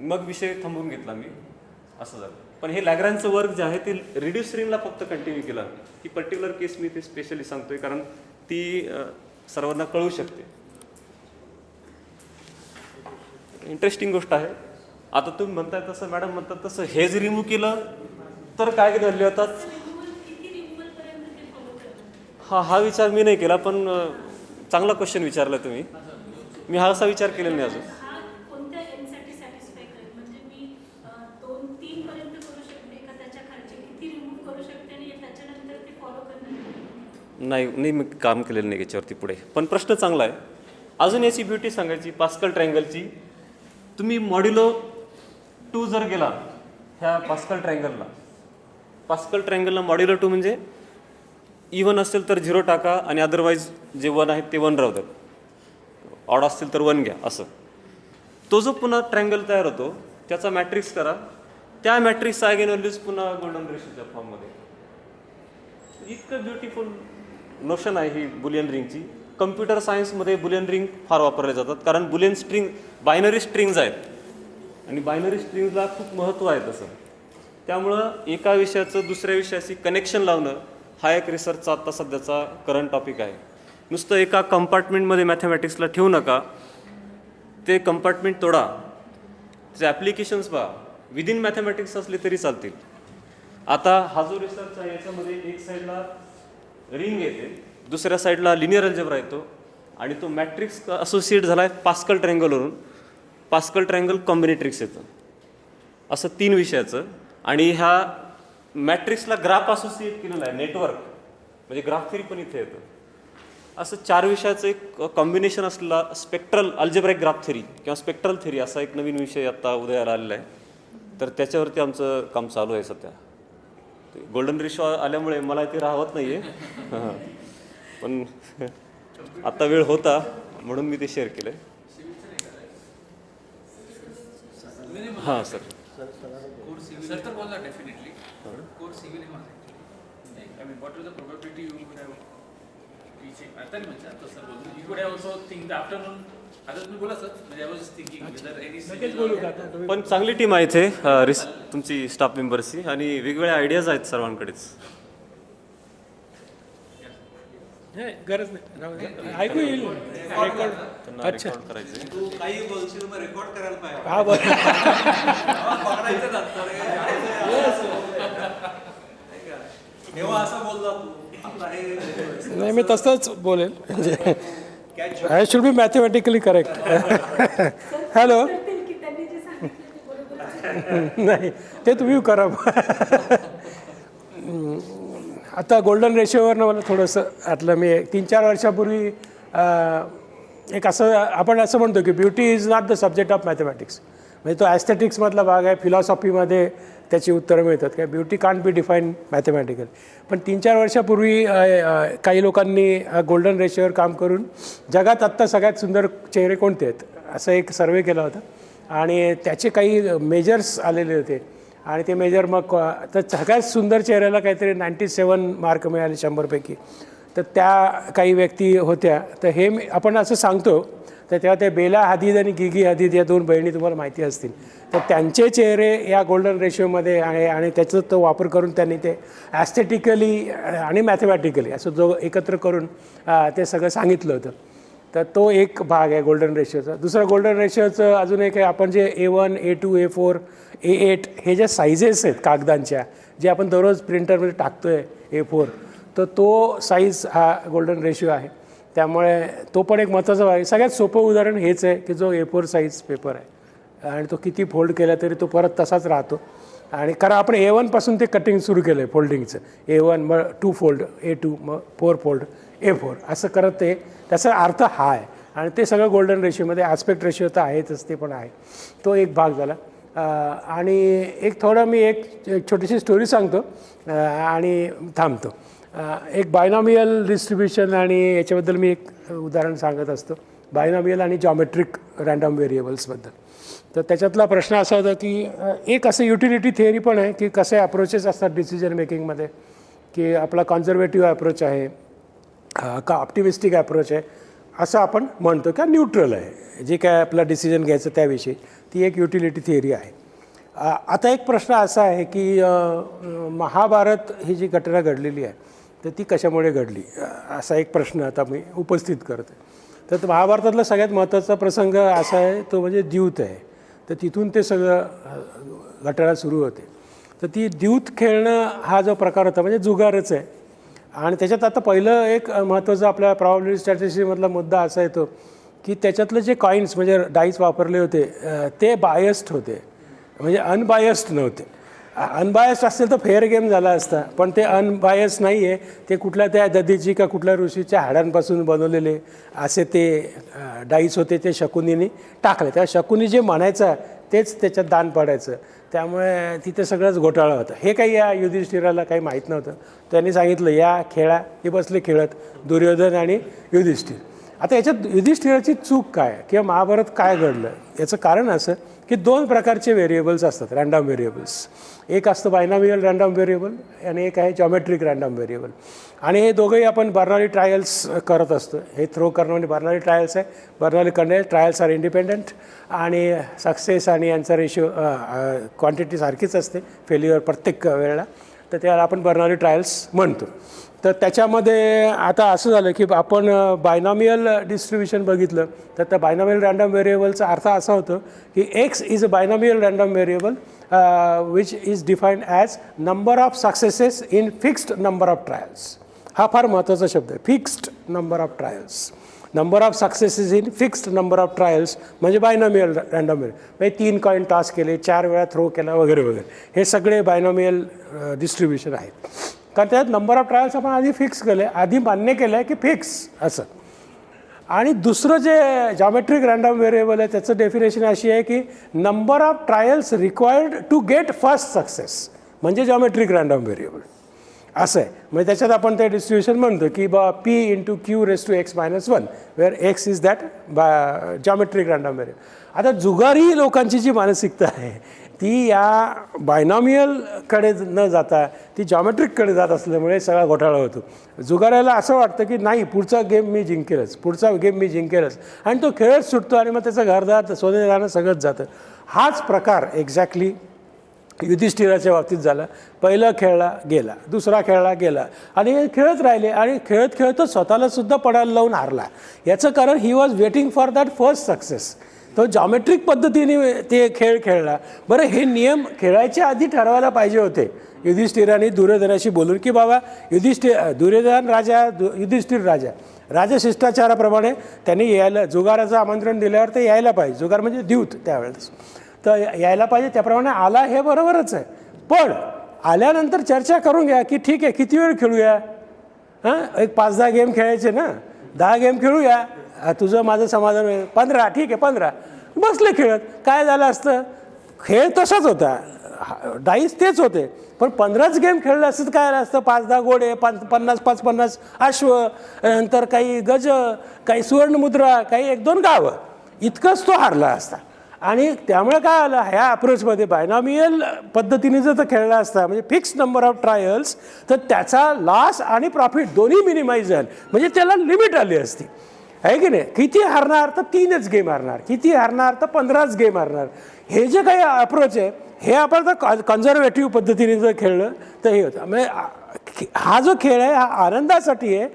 मग विषय थांबवून घेतला मी, असं झालं. पण हे लॅग्रांजचं वर्क जे आहे ते रिड्यूस रिंगला फक्त कंटिन्यू केलं. ही पर्टिक्युलर केस मी ते स्पेशली सांगतोय कारण ती सर्वांना कळू शकते. इंटरेस्टिंग गोष्ट आहे. आता तुम्ही म्हणताय तसं, मॅडम म्हणतात तसं, हे जर रिमूव्ह केलं तर काय व्हॅल्यू होतात? हा विचार मी नाही केला, पण चांगला क्वेश्चन विचारला तुम्ही. मी हा असा विचार केलेला नाही अजून. नाही मी काम केलेलं नाही याच्यावरती पुढे, पण प्रश्न चांगला आहे. अजून याची ब्युटी सांगायची पास्कल ट्रायंगलची. तुम्ही मॉड्युलो 2 जर गेला ह्या पास्कल ट्रायंगलला मॉड्युलो 2 म्हणजे इव्हन असेल तर 0 टाका आणि अदरवाईज जे 1 आहेत ते 1 राहू द्या, ऑड असतील तर 1 घ्या. असं तो जो पुन्हा ट्रायंगल तयार होतो त्याचा मॅट्रिक्स करा, त्या मॅट्रिक्सचा आयगेन व्हॅल्यूज पुन्हा गोल्डन रेशोच्या फॉर्ममध्ये. इतकं ब्युटिफुल नोशन आहे ही बुलियन रिंगची. कम्प्युटर सायन्समध्ये बुलियन रिंग फार वापरले जातात, कारण बुलियन स्ट्रिंग बायनरी स्ट्रिंग्ज आहेत, आणि बायनरी स्ट्रिंग्जला खूप महत्त्व आहे तसं. त्यामुळं एका विषयाचं दुसऱ्या विषयाशी कनेक्शन लावणं हा एक रिसर्चचा आत्ता सध्याचा करंट टॉपिक आहे. नुसतं एका कंपार्टमेंटमध्ये मॅथमॅटिक्सला ठेवू नका, ते कंपार्टमेंट तोडा, त्याचे ॲप्लिकेशन्स पहा, विदिन मॅथमॅटिक्स असले तरी चालतील. आता हा जो रिसर्च आहे याच्यामध्ये एक साईडला रिंग येते, दुसऱ्या साईडला लिनियर अल्जेब्रा येतो, आणि तो मॅट्रिक्स असोसिएट झाला आहे पास्कल ट्रायंगलवरून. पास्कल ट्रायंगल कॉम्बिनेट्रिक्स येतं, असं 3 विषयाचं. आणि ह्या मॅट्रिक्सला ग्राफ असोसिएट केलेला आहे, नेटवर्क म्हणजे ग्राफ थेरी पण इथे येतं. असं 4 विषयाचं एक कॉम्बिनेशन असलेला स्पेक्ट्रल अल्जेब्राइक ग्राफ थेरी किंवा स्पेक्ट्रल थेरी असा एक नवीन विषय आता उदयाला आलेला आहे. तर त्याच्यावरती आमचं काम चालू आहे सध्या. गोल्डन रेशो आल्यामुळे मला ते राहत नाही आहे, पण आता वेळ होता म्हणून मी ते शेअर केलं आहे. हां सर. सर तर बोला डेफिनेटली. कोर्स सिव्हिल आहे माझा. I mean what is the probability you would have teaching? आता नाही म्हणजे आता सर बोलतो you would have also think the afternoon. आता तुम्ही बोला सर, म्हणजे I was just thinking whether any. पण चांगली टीम आहे इथे तुमची स्टाफ मेंबर्सची, आणि वेगवेगळ्या आयडियाज आहेत सर्वांकडेच. गरज नाही, ऐकू येईल. अच्छा, करायचं तू काही बोलशील मग रेकॉर्ड करायला पाहिजे. हा बरं. तेव्हा असं बोलला तू, आता हे नाही मी तसंच बोलेल, म्हणजे I should be mathematically correct. Hello. नाही ते तुम्ही करा. आता गोल्डन रेशिओवरनं मला थोडंसं आतलं, मी 3-4 वर्षापूर्वी एक असं आपण असं म्हणतो की beauty is not the subject of mathematics, म्हणजे तो ॲस्थेटिक्समधला भाग आहे, फिलॉसॉफीमध्ये त्याची उत्तरं मिळतात काय beauty can't be define mathematical. पण 3-4 वर्षापूर्वी काही लोकांनी गोल्डन रेशिओवर काम करून जगात आत्ता सगळ्यात सुंदर चेहरे कोणते आहेत असं एक सर्वे केला होता आणि त्याचे काही मेजर्स आलेले होते आणि ते मेजर मग तर सगळ्यात सुंदर चेहऱ्याला काहीतरी 97 मार्क मिळाले 100पैकी. तर त्या काही व्यक्ती होत्या. तर हे आपण असं सांगतो तर तेव्हा ते बेला हदीद आणि गिगी हदीद या 2 बहिणी तुम्हाला माहिती असतील. तर त्यांचे चेहरे या गोल्डन रेशिओमध्ये आहे आणि त्याचा तो वापर करून त्यांनी ते ॲस्थेटिकली आणि मॅथमॅटिकली असं जो एकत्र करून ते सगळं सांगितलं होतं. तर तो एक भाग आहे गोल्डन रेशिओचा. दुसरा गोल्डन रेशिओचं अजून एक आहे आपण जे A1, A2, A4, A8 हे ज्या साईजेस आहेत कागदांच्या जे आपण दररोज प्रिंटरमध्ये टाकतो आहे A4 तर तो साईज हा गोल्डन रेशिओ आहे. त्यामुळे तो पण एक महत्त्वाचा भाग आहे. सगळ्यात सोपं उदाहरण हेच आहे की जो A4 साईज पेपर आहे आणि तो किती फोल्ड केला तरी तो परत तसाच राहतो. आणि कारण आपण A1 पासून ते कटिंग सुरू केलं आहे फोल्डिंगचं. A1 मग 2 फोल्ड A2 मग 4 फोल्ड A4 असं करत ते त्याचा अर्थ हा आहे. आणि ते सगळं गोल्डन रेशिओमध्ये ॲस्पेक्ट रेशिओ तर आहेतच ते पण आहे. तो एक भाग झाला. आणि एक थोडं मी एक छोटीशी स्टोरी सांगतो आणि थांबतो. एक बायनॉमियल डिस्ट्रीब्युशन आणि याच्याबद्दल मी एक उदाहरण सांगत असतो बायनॉमियल आणि जॉमेट्रिक रँडम व्हेरिएबल्सबद्दल. तर त्याच्यातला प्रश्न असा होता की एक असं युटिलिटी थिअरी पण आहे की कसे अप्रोचेस असतात डिसिजन मेकिंगमध्ये की आपला कॉन्झर्वेटिव्ह अप्रोच आहे का ऑप्टिमिस्टिक अप्रोच आहे असं आपण म्हणतो का न्यूट्रल आहे जे काय आपला डिसिजन घ्यायचं त्याविषयी ती एक युटिलिटी थिअरी आहे. आता एक प्रश्न असा आहे की महाभारत ही जी घटना घडलेली आहे तर ती कशामुळे घडली असा एक प्रश्न आता मी उपस्थित करतो. तर महाभारतातला सगळ्यात महत्त्वाचा प्रसंग असा आहे तो म्हणजे द्यूत आहे. तर तिथून ते सगळं घटना सुरू होते. तर ती द्यूत खेळणं हा जो प्रकार होता म्हणजे जुगारच आहे. आणि त्याच्यात आता पहिलं एक महत्त्वाचं आपल्या प्रॉबिलिटी स्ट्रॅटेजीमधला मुद्दा असा येतो की त्याच्यातले जे कॉईन्स म्हणजे डाईस वापरले होते ते बायस्ड होते म्हणजे अनबायस्ड नव्हते. अनबायस्ड असेल तर फेअर गेम झाला असता पण ते अनबायस्ड नाही आहे. ते कुठल्या त्या दधीची का कुठल्या ऋषीच्या हाडांपासून बनवलेले असे ते डाईस होते ते शकुनीने टाकले. त्या शकुनी जे म्हणायचं तेच त्याच्यात दान पडायचं. त्यामुळे तिथे सगळंच घोटाळा होता. हे काही या युधिष्ठिराला काही माहीत नव्हतं. त्यांनी सांगितलं या खेळा हे बसले खेळत दुर्योधन आणि युधिष्ठिर. आता याच्यात युधिष्ठिराची चूक काय किंवा महाभारत काय घडलं याचं कारण असं की 2 प्रकारचे व्हेरिएबल्स असतात रँडम व्हेरिएबल्स. एक असतं बायनॉमियल रँडम व्हेरिएबल आणि एक आहे जॉमेट्रिक रँडम व्हेरिएबल. आणि हे दोघंही आपण बर्नॉली ट्रायल्स करत असतो. हे थ्रो करणं म्हणजे बर्नॉली ट्रायल्स आहे. बर्नॉली कंडे ट्रायल्स आर इंडिपेंडंट आणि सक्सेस आणि यांचा रेशिओ क्वांटिटी सारखीच असते फेल्युअर प्रत्येक वेळेला. तर त्याला आपण बर्नॉली ट्रायल्स म्हणतो. तर त्याच्यामध्ये आता असं झालं की आपण बायनॉमियल डिस्ट्रीब्युशन बघितलं तर त्या बायनॉमियल रँडम व्हेरिएबलचा अर्थ असा होतो की x is a binomial random variable which is defined as number of successes in fixed number of trials. हा फार महत्त्वाचा शब्द आहे fixed number of trials. Number of successes in fixed number of trials म्हणजे बायनॉमियल रँडम व्हेरिएबल. म्हणजे 3 coin toss केले 4 वेळा throw केला वगैरे वगैरे हे सगळे बायनॉमियल डिस्ट्रीब्युशन आहेत. कारण त्यात नंबर ऑफ ट्रायल्स आपण आधी फिक्स केले आधी मान्य केलं आहे की फिक्स असं. आणि दुसरं जे जॉमेट्रिक रँडम व्हेरिएबल आहे त्याचं डेफिनेशन अशी आहे की number of trials required to get first success म्हणजे जॉमेट्रिक रँडम व्हेरिएबल असं आहे. म्हणजे त्याच्यात आपण ते डिस्ट्रीब्युशन म्हणतो की P × Q⁻⁻⁻⁴ where X is that geometric random variable. आता जुगारी लोकांची जी मानसिकता आहे ती या बायनॉमियलकडे न जाता ती जॉमेट्रिककडे जात असल्यामुळे सगळा घोटाळा होतो. जुगाराला असं वाटतं की नाही पुढचा गेम मी जिंकेलच पुढचा गेम मी जिंकेलच आणि तो खेळच सुटतो आणि मग त्याचं घरदार सोने जाणं सगळंच जातं. हाच प्रकार एक्झॅक्टली युधिष्ठिराच्या बाबतीत झाला. पहिला खेळला गेला दुसरा खेळला गेला आणि खेळत राहिले आणि खेळत खेळतच स्वतःला सुद्धा पडायला लावून हारला. याचं कारण he was waiting for that first success. तो जॉमेट्रिक पद्धतीने ते खेळ खेळला. बरं हे नियम खेळायच्या आधी ठरवायला पाहिजे होते. युधिष्ठिराने दुर्योधनाशी बोलून की बाबा दुर्योधन राजा युधिष्ठिर राजा शिष्टाचाराप्रमाणे त्यांनी यायला जुगाराचं आमंत्रण दिल्यावर ते यायला पाहिजे. जुगार म्हणजे द्यूत त्यावेळेस तर यायला पाहिजे त्याप्रमाणे आला हे बरोबरच आहे. पण आल्यानंतर चर्चा करून घ्या की ठीक आहे किती वेळ खेळूया. एक 5-10 गेम खेळायचे ना 10 गेम खेळूया तुझं माझं समाधान होईल. 15 ठीक आहे 15 बसले खेळत काय झालं असतं खेळ तसाच होता डाईस तेच होते, पण 15च गेम खेळले असतं काय आलं असतं, 5-10 घोडे, 50-50 अश्व, नंतर काही गज, काही सुवर्णमुद्रा, काही 1-2 गावं, इतकंच तो हारला असता. आणि त्यामुळे काय आलं, ह्या अप्रोचमध्ये बायनॉमियल पद्धतीने जर तो खेळला असता, म्हणजे फिक्स नंबर ऑफ ट्रायल्स, तर त्याचा लॉस आणि प्रॉफिट दोन्ही मिनिमाइज झालं, म्हणजे त्याला लिमिट आली असती, आहे की नाही. किती हारणार तर 3च गेम हारणार, किती हारणार तर 15च गेम हारणार. हे जे काही अप्रोच आहे हे आपण जर कन्झर्वेटिव्ह पद्धतीने जर खेळलं तर हे होतं. म्हणजे हा जो खेळ आहे हा आनंदासाठी आहे,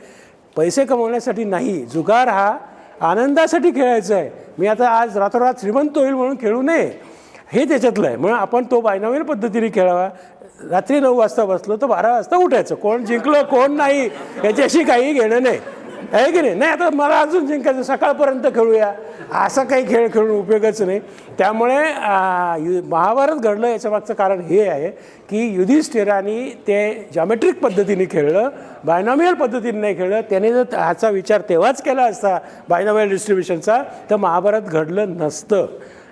पैसे कमवण्यासाठी नाही. जुगार हा आनंदासाठी खेळायचा आहे. मी आता आज रातोरात श्रीमंत होईल म्हणून खेळू नये, हे त्याच्यातलं आहे. म्हणून आपण तो बायनॉमियल पद्धतीने खेळावा. रात्री 9 वाजता बसलो तर 12 वाजता उठायचं. कोण जिंकलं कोण नाही याच्याशी काही घेणं नाही, आहे की नाही. नाही आता मला अजून जिंकायचं, सकाळपर्यंत खेळूया, असा काही खेळ खेळून उपयोगच नाही. त्यामुळे महाभारत घडलं याच्या मागचं कारण हे आहे की युधिष्ठिराने ते जॉमेट्रिक पद्धतीने खेळलं, बायनॉमियल पद्धतीने नाही खेळलं. त्याने जर ह्याचा विचार तेव्हाच केला असता बायनॉमियल डिस्ट्रीब्युशनचा तर महाभारत घडलं नसतं.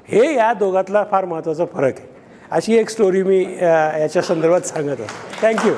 हे या दोघातला फार महत्त्वाचा फरक आहे. अशी एक स्टोरी मी याच्या संदर्भात सांगत असतो. थँक्यू.